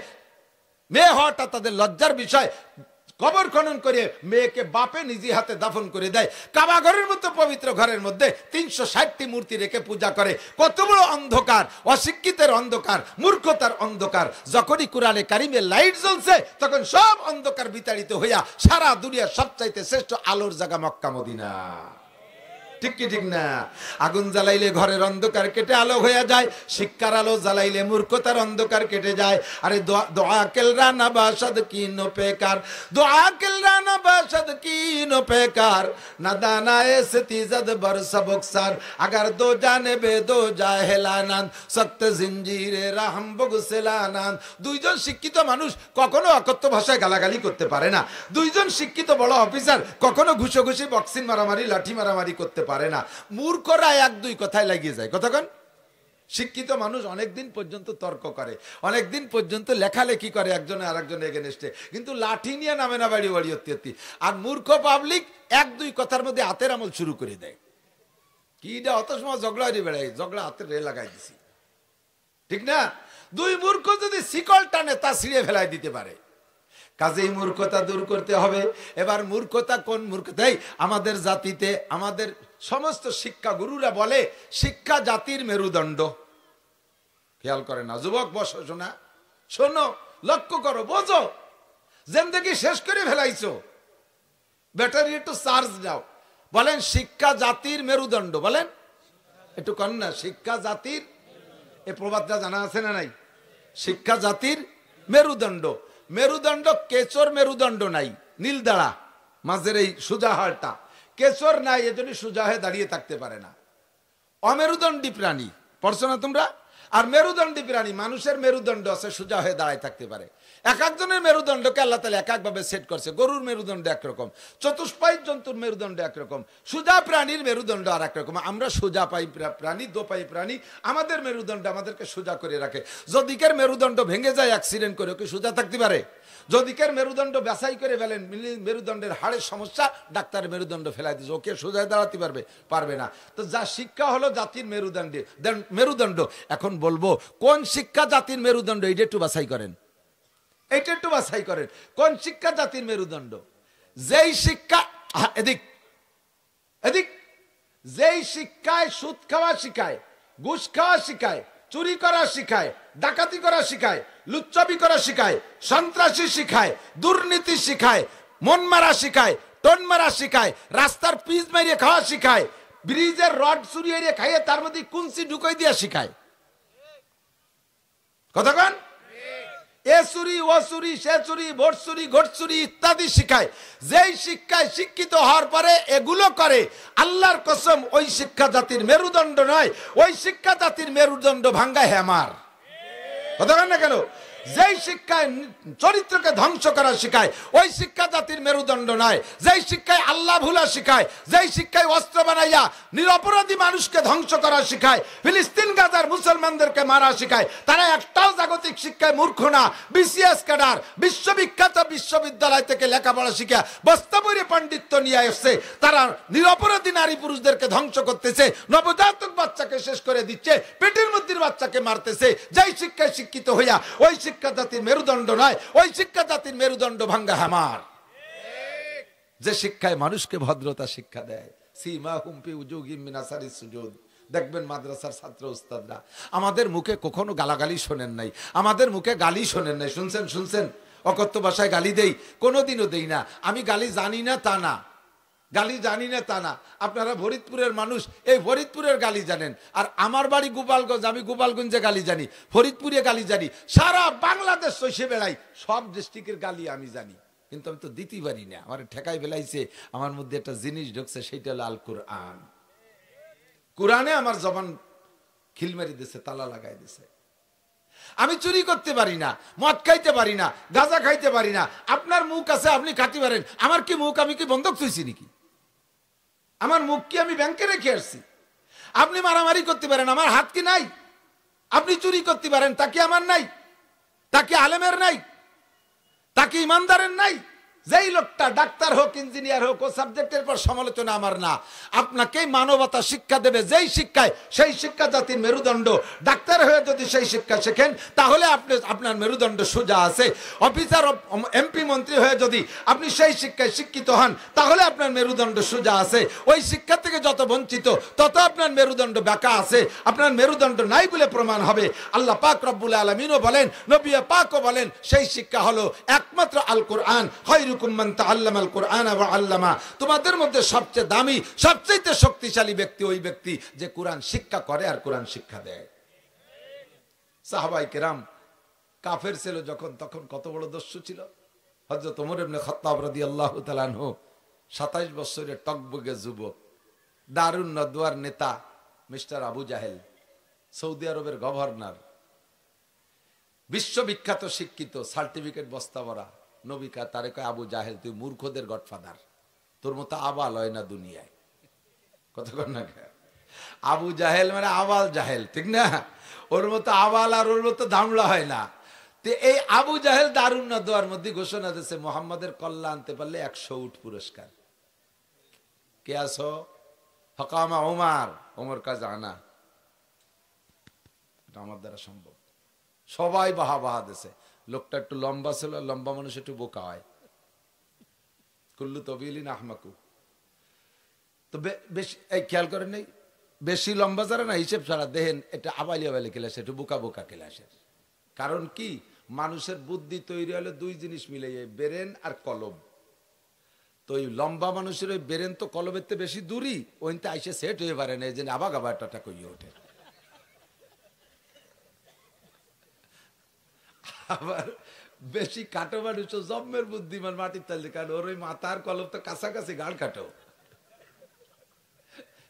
মেয়ে হওয়াটা তাদের লজ্জার বিষয়। কবর খনন করে মেয়েকে বাপে নিজে হাতে দাফন করে দেয়। কাবা ঘরের মতো পবিত্র ঘরের মধ্যে 360টি মূর্তি রেখে পূজা করে। কত বড় অন্ধকার! অশিক্ষিতের অন্ধকার, মূর্খতার অন্ধকার। যখনই কুরআনে কারিমে লাইট জ্বলছে, তখন সব অন্ধকার বিতাড়িত হইয়া সারা দুনিয়ার সবচাইতে শ্রেষ্ঠ আলোর জায়গা মক্কা মদিনা। ঠিক কি ঠিক না? আগুন জ্বালাইলে ঘরের অন্ধকার কেটে আলো হয়ে যায়, শিক্ষার আলো জ্বালাইলে মূর্খতার অন্ধকার কেটে যায়। আরে দোয়া কেলরা না বাসাদ কি নো পেকার, দোয়া কেলরা না বাসাদ কি নো পেকার, না দানা এসে তিজাদ बर सबकसार, अगर दो जाने बे दो জাহেলানান, সত্য জিঞ্জিরে রাহম বগসেলানান। দুইজন শিক্ষিত মানুষ কখনো অকথ্য ভাষায় গালাগালি করতে পারে না। দুইজন শিক্ষিত বড় অফিসার কখনো ঘুষোঘুষি, বক্সিং মারামারি, লাঠি মারামারি করতে পারে না। মূর্খরা এক দুই কথায় লাগিয়ে যায়। কতক্ষণ? শিক্ষিত মানুষ অনেকদিন পর্যন্ত তর্ক করে, অনেকদিন পর্যন্ত লেখালেখি করে একজনে আরেকজনের এগেনস্টে, কিন্তু লাঠি নিয়ে নামে না বাড়ি বাড়ি অত্যতি। আর মূর্খ পাবলিক এক দুই কথার মধ্যে হাতের আমল শুরু করে দেয়। কি অত সময় ঝগড়া হয়ে বেড়ায়, ঝগড়া হাতের রে লাগাই দিছি, ঠিক না? দুই মূর্খ যদি শিকল টানে তা ছিঁড়ে ফেলাই দিতে পারে। কাজেই মূর্খতা দূর করতে হবে। এবার মূর্খতা কোন মূর্খতা? আমাদের জাতিতে আমাদের সমস্ত শিক্ষা গুরুরা বলে শিক্ষা জাতির মেরুদণ্ড। খেয়াল করে না যুবক, বসো শোনা, শোনো, লক্ষ্য করো, বোঝো। জিন্দেগি শেষ করে ফেলাইছো, ব্যাটারি একটু চার্জ দাও। বলেন শিক্ষা জাতির মেরুদণ্ড। বলেন একটু কন না, শিক্ষা জাতির, এই প্রবাদটা জানা আছে না নাই? শিক্ষা জাতির মেরুদণ্ড। মেরুদণ্ড কেচর মেরুদণ্ড নাই, নীলদাড়া মাঝের এই সোজা হাড়টা, কেচর নাই, এজন্য সোজা হয়ে দাঁড়িয়ে থাকতে পারে না। অমেরুদণ্ডী প্রাণী পড়ছো না তোমরা? আর মেরুদণ্ডী প্রাণী, মানুষের মেরুদণ্ড আছে, সোজা হয়ে দাঁড়ায় থাকতে পারে। এক একজনের মেরুদণ্ডকে আল্লাহ তাআলা এক একভাবে সেট করছে। গরুর মেরুদণ্ড একরকম, চতুষ্পায়ী জন্তুর মেরুদণ্ড একরকম, সোজা প্রাণীর মেরুদণ্ড আর একরকম। আমরা সোজা পাই প্রাণী, দোপাই প্রাণী, আমাদের মেরুদণ্ড আমাদেরকে সোজা করে রাখে। যদি কের মেরুদণ্ড ভেঙে যায় অ্যাক্সিডেন্ট করে, ওকে সোজা থাকতে পারে? যদি কের মেরুদণ্ড বেসাই করে ফেলেন, মেরুদণ্ডের হাড়ের সমস্যা, ডাক্তার মেরুদণ্ড ফেলাই দিচ্ছে, ওকে সোজা দাঁড়াতে পারবে? পারবে না। তো যা শিক্ষা হলো জাতির মেরুদণ্ড। এখন বলবো কোন শিক্ষা জাতির মেরুদণ্ড, এইটা একটু বাছাই করেন, এইটা একটু বাছাই করেন। কোন শিক্ষা জাতির মেরুদণ্ড? যেই শিক্ষা, এদিক এদিক, যেই শিক্ষায় সুদ খাওয়া শিখায়, ঘুষ খাওয়া শিখায়, চুরি করা শিখায়, ডাকাতি করা শিখায়, লুচ্চামি করা শিখায়, সন্ত্রাসী শিখায়, দুর্নীতি শিখায়, মন মারা শিখায়, টন মারা শিখায়, রাস্তার পিচ মারিয়ে খাওয়া শিখায়, ব্রিজের রড চুরিয়ে খাইয়ে তার মধ্যে কুঞ্চি ঢুকাই দিয়া শিখায়। কতক্ষণ? এ চুরি, ও চুরি, সে চুরি, ভোট চুরি, ঘোট চুরি ইত্যাদি শিখায়। যেই শিক্ষায় শিক্ষিত হওয়ার পরে এগুলো করে, আল্লাহর কসম ওই শিক্ষা জাতির মেরুদণ্ড নয়, ওই শিক্ষা জাতির মেরুদণ্ড ভাঙ্গা হ্যামার। কতক্ষণ না কেন? যেই শিক্ষায় চরিত্রকে ধ্বংস করা শিখায়, ওই শিক্ষা জাতির মেরুদণ্ড নয়। যেই শিক্ষায় আল্লাহ ভুলা শিখায়, যেই শিক্ষায় অস্ত্র বানাইয়া নিরপরাধী মানুষকে ধ্বংস করা শিখায়, ফিলিস্তিন গাজার মুসলমানদেরকে মারা শিখায়, তারা একটাও জাগতিক শিক্ষায় মূর্খ না। বিসিএস ক্যাডার, বিশ্ববিখ্যাত বিশ্ববিদ্যালয় থেকে লেখাপড়া শিখা বস্তাবরী পণ্ডিত্য নিয়ে এসছে, তারা নিরপরাধী নারী পুরুষদেরকে ধ্বংস করতেছে, নবজাতক বাচ্চাকে শেষ করে দিচ্ছে, পেটের মধ্যে বাচ্চাকে মারতেছে। যেই শিক্ষায় শিক্ষিত হইয়া ওই শিক্ষা জাতির মেরুদণ্ড নয়, ওই শিক্ষা জাতির মেরুদণ্ড ভাঙ্গা হ্যামার। যে শিক্ষায় মানুষকে ভদ্রতা শিক্ষা দেয়, সীমাহুম ফি উজুহিম মিন আসারিস সুজুদ। দেখবেন মাদ্রাসার ছাত্র উস্তাদরা আমাদের মুখে কখনো গালাগালি শোনেন নাই, আমাদের মুখে গালি শোনেন নাই। শুনছেন? শুনছেন? অকথ্য ভাষায় গালি দেই? কোনোদিনও দেই না। আমি গালি জানি না তা না, গালি জানি না তা না। আপনারা ফরিদপুরের মানুষ, এই ফরিদপুরের গালি জানেন। আর আমার বাড়ি গোপালগঞ্জ, আমি গোপালগঞ্জে গালি জানি, ফরিদপুরে গালি জানি, সারা বাংলাদেশ চষে বেড়াই, সব ডিস্ট্রিক্টের গালি আমি জানি, কিন্তু আমি তো দিতেই পারি না। আমার ঠেকাই বেলাইছে, আমার মধ্যে একটা জিনিস ঢুকছে, সেইটা হলো আল কোরআন। কোরআনে আমার জবান খিল মারি দিছে, তালা লাগাই দিছে। আমি চুরি করতে পারি না, মদ খাইতে পারি না, গাঁজা খাইতে পারি না। আপনার মুখ আছে, আপনি খাইতে পারেন। আমার কি মুখ? আমি কি বন্ধক থইছি নাকি? আমার মুখ কি আমি ব্যাংকে রেখে আসছি? আপনি মারামারি করতে পারেন, আমার হাত কি নাই? আপনি চুরি করতে পারেন, তা কি আমার নাই? তা কি আলেমের নাই? তা কি ইমানদারের নাই? যেই লোকটা ডাক্তার হোক, ইঞ্জিনিয়ার হোক, ও সাবজেক্টের পর সমালোচনা আমার না। আপনাকে মানবতা শিক্ষা দেবে যেই শিক্ষায়, সেই শিক্ষা জাতির মেরুদণ্ড। ডাক্তার হয়ে যদি সেই শিক্ষা শেখেন, তাহলে আপনার মেরুদণ্ড সোজা আছে। অফিসার, এমপি, মন্ত্রী হয়ে যদি আপনি সেই শিক্ষায় শিক্ষিত হন, তাহলে আপনার মেরুদণ্ড সোজা আছে। ওই শিক্ষা থেকে যত বঞ্চিত, তত আপনার মেরুদণ্ড বাঁকা আছে। আপনার মেরুদণ্ড নাই বলে প্রমাণ হবে। আল্লাহ পাক রব্বুল আলামিনও বলেন, নবী পাকও বলেন, সেই শিক্ষা হলো একমাত্র আল কোরআন। খায়রুকুম মান তাআল্লামাল কুরআনা ওয়া আল্লামা, তোমাদের মধ্যে সবচেয়ে দামি সবচেয়ে শক্তিশালী ব্যক্তি ওই ব্যক্তি যে কোরআন শিক্ষা করে আর কোরআন শিক্ষা দেয়। সাহাবায়ে কেরাম কাফের ছিল যখন, তখন কত বড় দস্যু ছিল। হযরত ওমর ইবনে খাত্তাব রাদিয়াল্লাহু তাআলা আনহু 27 বছরের টকবগে যুবক, দারুন নদওয়ার নেতা মিস্টার আবু জাহেল, সৌদি আরবের গভর্নর, বিশ্ববিখ্যাত শিক্ষিত, সার্টিফিকেট বস্তা ভরা, নবী কা তারে কয় আবু জাহেল তুই মূর্খদের গডফাদার, তোর মতো আবাল হয় না দুনিয়ায়। কতক্ষণ না আবু জাহেল মানে আবাল জাহেল, ঠিক না? ওর মতো আবাল আর ওর মতো ধামলা হয় না। তো এই আবু জাহেল দারুন নদওয়ার মধ্যে ঘোষণা দিয়েছে মুহাম্মাদের কল্লা আনতে পারলে 100 উট পুরস্কার। কে আসো? হকামা ওমর, ওমর কা জানা, এটা আমার দ্বারা সম্ভব। সবাই বাহা বাহা দিছে। লোকটা একটু লম্বা ছিল, লম্বা মানুষ একটু বোকা হয়। কুল্লু তবিলিন আহমাকু। তো বেশি এই খেয়াল করেন নাই, বেশি লম্বা যারা না হিসেব ছাড়া দেখেন এটা আবালিয়া বেলে ক্লাস, একটু বোকা বোকা ক্লাসের। কারণ কি, মানুষের বুদ্ধি তৈরি হলে দুই জিনিস মিলে যায়, ব্রেন আর কলম। তো ওই লম্বা মানুষের ওই ব্রেন তো কলমের থেকে বেশি দূরই, ওইতে আইসে সেট হয়ে পারে না, এই জন্য আবার আবার টাটা কইয়ে ওঠে। আবার বেশি কাটো মানুষ জন্মের বুদ্ধিমান মাটির তালে, কারণ ওর ওই মাথার কলম তো কাছাকাছি, গাড় কাটো,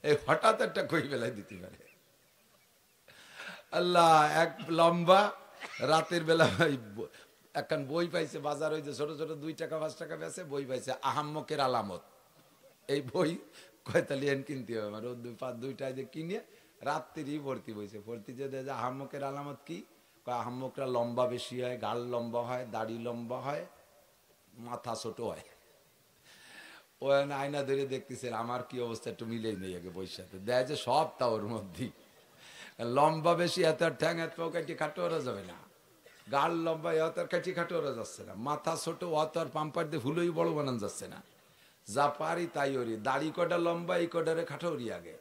এই হঠাৎ একটা কই বেলায় দিতে পারে। আল্লাহ, এক লম্বা রাতের বেলা একখান বই পাইছে, বাজার হয়েছে ছোট ছোট 2 টাকা 5 টাকা বেছে বই পাইছে, আহাম্মকের আলামত। এই বই কয়তালিয়ান কিনতে হবে, মানে 2টায় যে কিনে রাত্রি ভর্তি বইছে, ভর্তি যে আহাম্মকের আলামত কি, আহাম্মকরা লম্বা বেশি হয়, গাল লম্বা হয়, দাড়ি লম্বা হয়, মাথা ছোট হয়। ও আয়না ধরে দেখতেছেন আমার কি অবস্থা, একটু মিলেই নেই আগে বইয়ের সাথে, দেয় যে সব তা ওর মধ্যেই। লম্বা বেশি এত ঠ্যাং এত কাটি খাটো ওরা যাবে না, গাল লম্বা এত কাটি খাটো ওরা যাচ্ছে না, মাথা ছোট অত আর পাম্পার দিয়ে ফুলই বড় বানান যাচ্ছে না, যা পারি তাই ওরি। দাড়ি কটা লম্বা, এই কটারে খাটো ওরি আগে,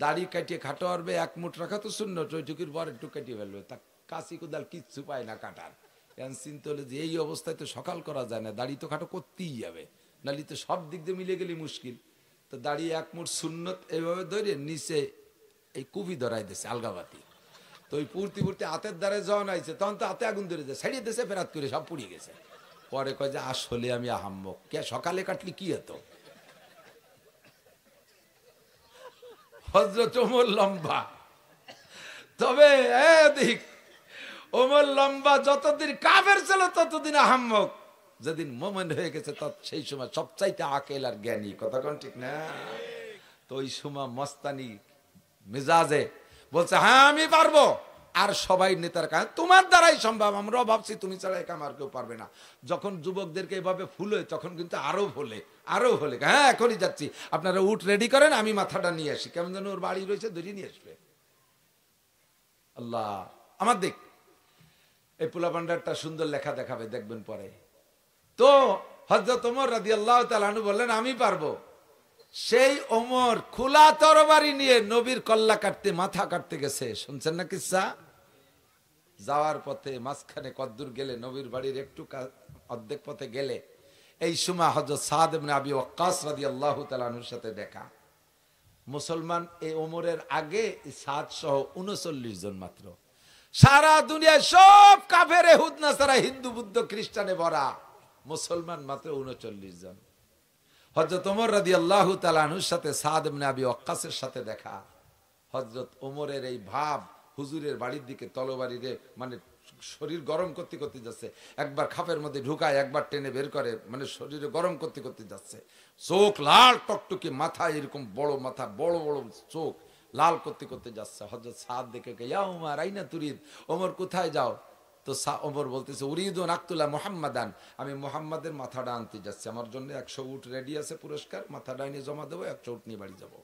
দাড়ি কাটিয়ে খাটো আরবে, 1 মুঠ রাখা তো শূন্য, ওইটুকুর পর একটু কাটিয়ে ফেলবে, তা কাশি কোদাল কিচ্ছু পায় না কাটার। চিন্তা হলে যে এই অবস্থায় তো সকাল করা যায় না, দাড়ি তো খাটো করতেই যাবে, নালি তো সব দিক দিয়ে মিলে গেলে মুশকিল। তো দাড়ি 1 মুঠ সুন্নত এইভাবে ধরে নিচে এই কুবি ধরাই দিয়েছে আলগাবাতি। তো ওই পূর্তি হাতের দ্বারে যখন আইছে তখন তো হাতে আগুন ধরে যায়, ছাড়িয়ে দিয়েছে, ফেরাত করে সব পুড়িয়ে গেছে। পরে কয় যে আসলে আমি আহাম্মক, কে সকালে কাটলি কি হতো। হযরত ওমর লম্বা, তবে দেখ ওমর লম্বা, যতদিন কাফের ছিল ততদিন আহাম্মক, যেদিন মোমেন হয়ে গেছে সেই সময় সবচাইতে আকেল আর জ্ঞানী। কথা কোন ঠিক না? তো ওই সময় মস্তানি মেজাজে বলছে হ্যাঁ আমি পারবো, আর সবাই নেতার কাছে তোমার দ্বারাই সম্ভব, আমরাও ভাবছি তুমি ছাড়া একা আর কেউ পারবে না। যখন যুবকদেরকে এভাবে ফুলে তখন কিন্তু আরো হলে হ্যাঁ এখনই যাচ্ছি, আপনারা উট রেডি করেন, আমি মাথাটা নিয়ে আসি। কেমন যেন ওর বাড়ি রয়েছে, ধরিয়ে নিয়ে আসবে। আল্লাহ আমার দিক এই পোলা ভান্ডারটা সুন্দর লেখা দেখাবে, দেখবেন পরে। তো হযরত ওমর রাদিয়াল্লাহু তাআলা আনহু বললেন আমি পারবো। সেই ওমর খোলা তরবারি নিয়ে নবীর কল্লা কাটতে, মাথা কাটতে গেছে, শুনছেন না কিসসা? যাওয়ার পথে মাঝখানে কদ্দুর গেলে, নবীর বাড়ির একটু অর্ধেক পথে গেলে, এই সময় হযরত সাদ ইবনে আবি ওয়াক্কাস রাদিয়াল্লাহু তাআলা আনহুর সাথে দেখা। মুসলমান এই ওমরের আগে সাদ সহ 39 জন মাত্র, সারা দুনিয়ায় সব কাফের ইহুদ নাসারা, হিন্দু বুদ্ধ খ্রিস্টানে ভরা, মুসলমান মাত্র 39 জন। হযরত ওমর রাদিয়াল্লাহু তাআলা আনহুর সাথে সাদ ইবনে আবি ওয়াক্কাসের সাথে দেখা। হযরত ওমরের এই ভাব, হুজুরের বাড়ির দিকে তলবাড়িরে, মানে শরীর গরম করতে করতে যাচ্ছে, একবার খাপের মধ্যে ঢুকায়, একবার টেনে বের করে, মানে শরীরে গরম করতে করতে যাচ্ছে, চোখ লাল টকটকে, মাথা এরকম বড় মাথা, বড় বড় চোখ, লাল করতে করতে যাচ্ছে। হযরত সাদ দেখে ইয়া উমর আইনা তুরিদ, ওমর কোথায় যাও? তো ওমর বলতেছে উরিদু নাকতুলা মুহাম্মাদান, আমি মুহাম্মাদের মাথাটা আনতে যাচ্ছি, আমার জন্য 100 উট রেডি আছে পুরস্কার, মাথাটা এনে জমা দেবো, 100 উট নিয়ে বাড়ি যাবো।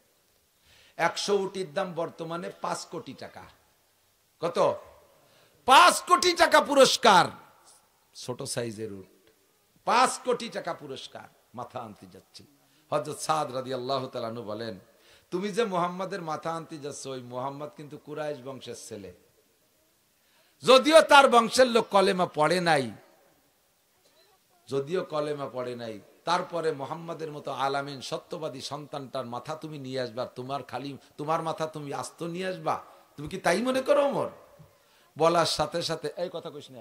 100 উটের দাম বর্তমানে 5 কোটি টাকা। কত? 5 কোটি টাকা পুরস্কার, ছোট সাইজের উট, 5 কোটি টাকা পুরস্কার, মাথা আনতে যাচ্ছি। হযরত সাদ রাদিয়াল্লাহু তাআলা আনহু বলেন তুমি যে মুহাম্মাদের মাথা আনতে যাচ্ছ, ওই মুহাম্মদ কিন্তু কুরাইশ বংশের ছেলে, যদিও তার বংশের লোক কলেমা পড়ে নাই, যদিও কলেমা পড়ে নাই, তারপরে মোহাম্মদের মতো আলামিন সত্যবাদী সন্তানটার মাথা তুমি নিয়ে আসবা, তোমার মাথা তুমি আস্ত নিয়ে আসবা? তুমি কি তাই মনে করো ওমর? বলার সাথে সাথে এই কথা কইস না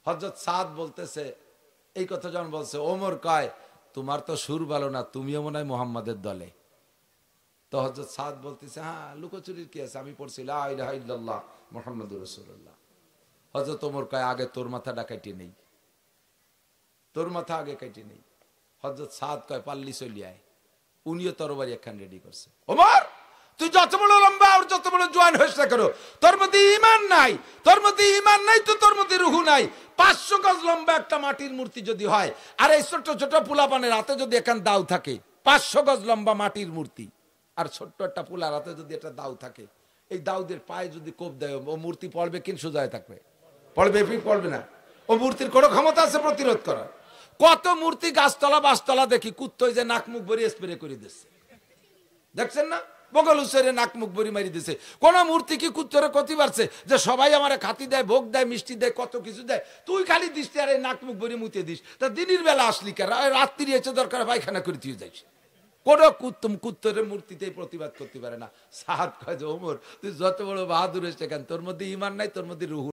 হযরত সাদ বলতেছে, এই কথা যখন বলছে ওমর কয় তোমার তো সুর ভালো না, তুমিও মনে হয় মোহাম্মদের দলে। তো হযরত সাদ বলতেছে হ্যাঁ লুকোচুরির কি আছে, আমি পড়ছি লা ইলাহা ইল্লাল্লাহ মুহাম্মাদুর রাসূলুল্লাহ। হযরত ওমর কয় আগে তোর মাথাটা কেটে নেই, তোর মাথা আগে কেটে নেই। হযরত সাদ কয় পাল্লি চলি আয়। উনিও তরবারি একখান রেডি করছে। ওমর তুই যত বড় লম্বা আর যত বড় জোয়ান হইস না কেন, তোর মধ্যে ঈমান নাই, তোর মধ্যে ঈমান নাই তো তোর মধ্যে রূহ নাই। 500 গজ লম্বা একটা মাটির মূর্তি যদি হয়, আর এই ছোট ছোট পোলাপানের হাতে যদি এখান দাও থাকে, 500 গজ লম্বা মাটির মূর্তি, আর ছোট্ট একটা পোলার হাতে যদি একটা দাও থাকে, এই দাউদের পায়ে যদি কোপ দেয়, ও মূর্তি পড়বে কিন সোজায় থাকবে? পড়বে কি পড়বে না? ও মূর্তির কোনো ক্ষমতা আছে প্রতিরোধ করার? কত মূর্তি গাছতলা বাসতলা দেখি কুত্তই যে নাক মুখ ভরি স্প্রে করে দিচ্ছে, দেখছেন না? বগল উসেরে নাক মুখ ভরি মারি দিছে। কোন মূর্তি কি কুত্তরে ক্ষতি পারছে যে সবাই আমার খাতি দেয়, ভোগ দেয়, মিষ্টি দেয়, কত কিছু দেয়, তুই খালি দিস আর এই নাক মুখ ভরি মুতে দিস? তা দিনের বেলা আসলি কেন? রাত্রি এসে দরকার পায়খানা করে তুই যাইস। কোন কুত্তরের মূর্তিতে প্রতিবাদ করতে পারে না। সাদ কয় যে ওমর তুই যত বড় বাহাদুর এসে কেন, তোর মধ্যে ঈমান নাই, তোর মধ্যে রূহ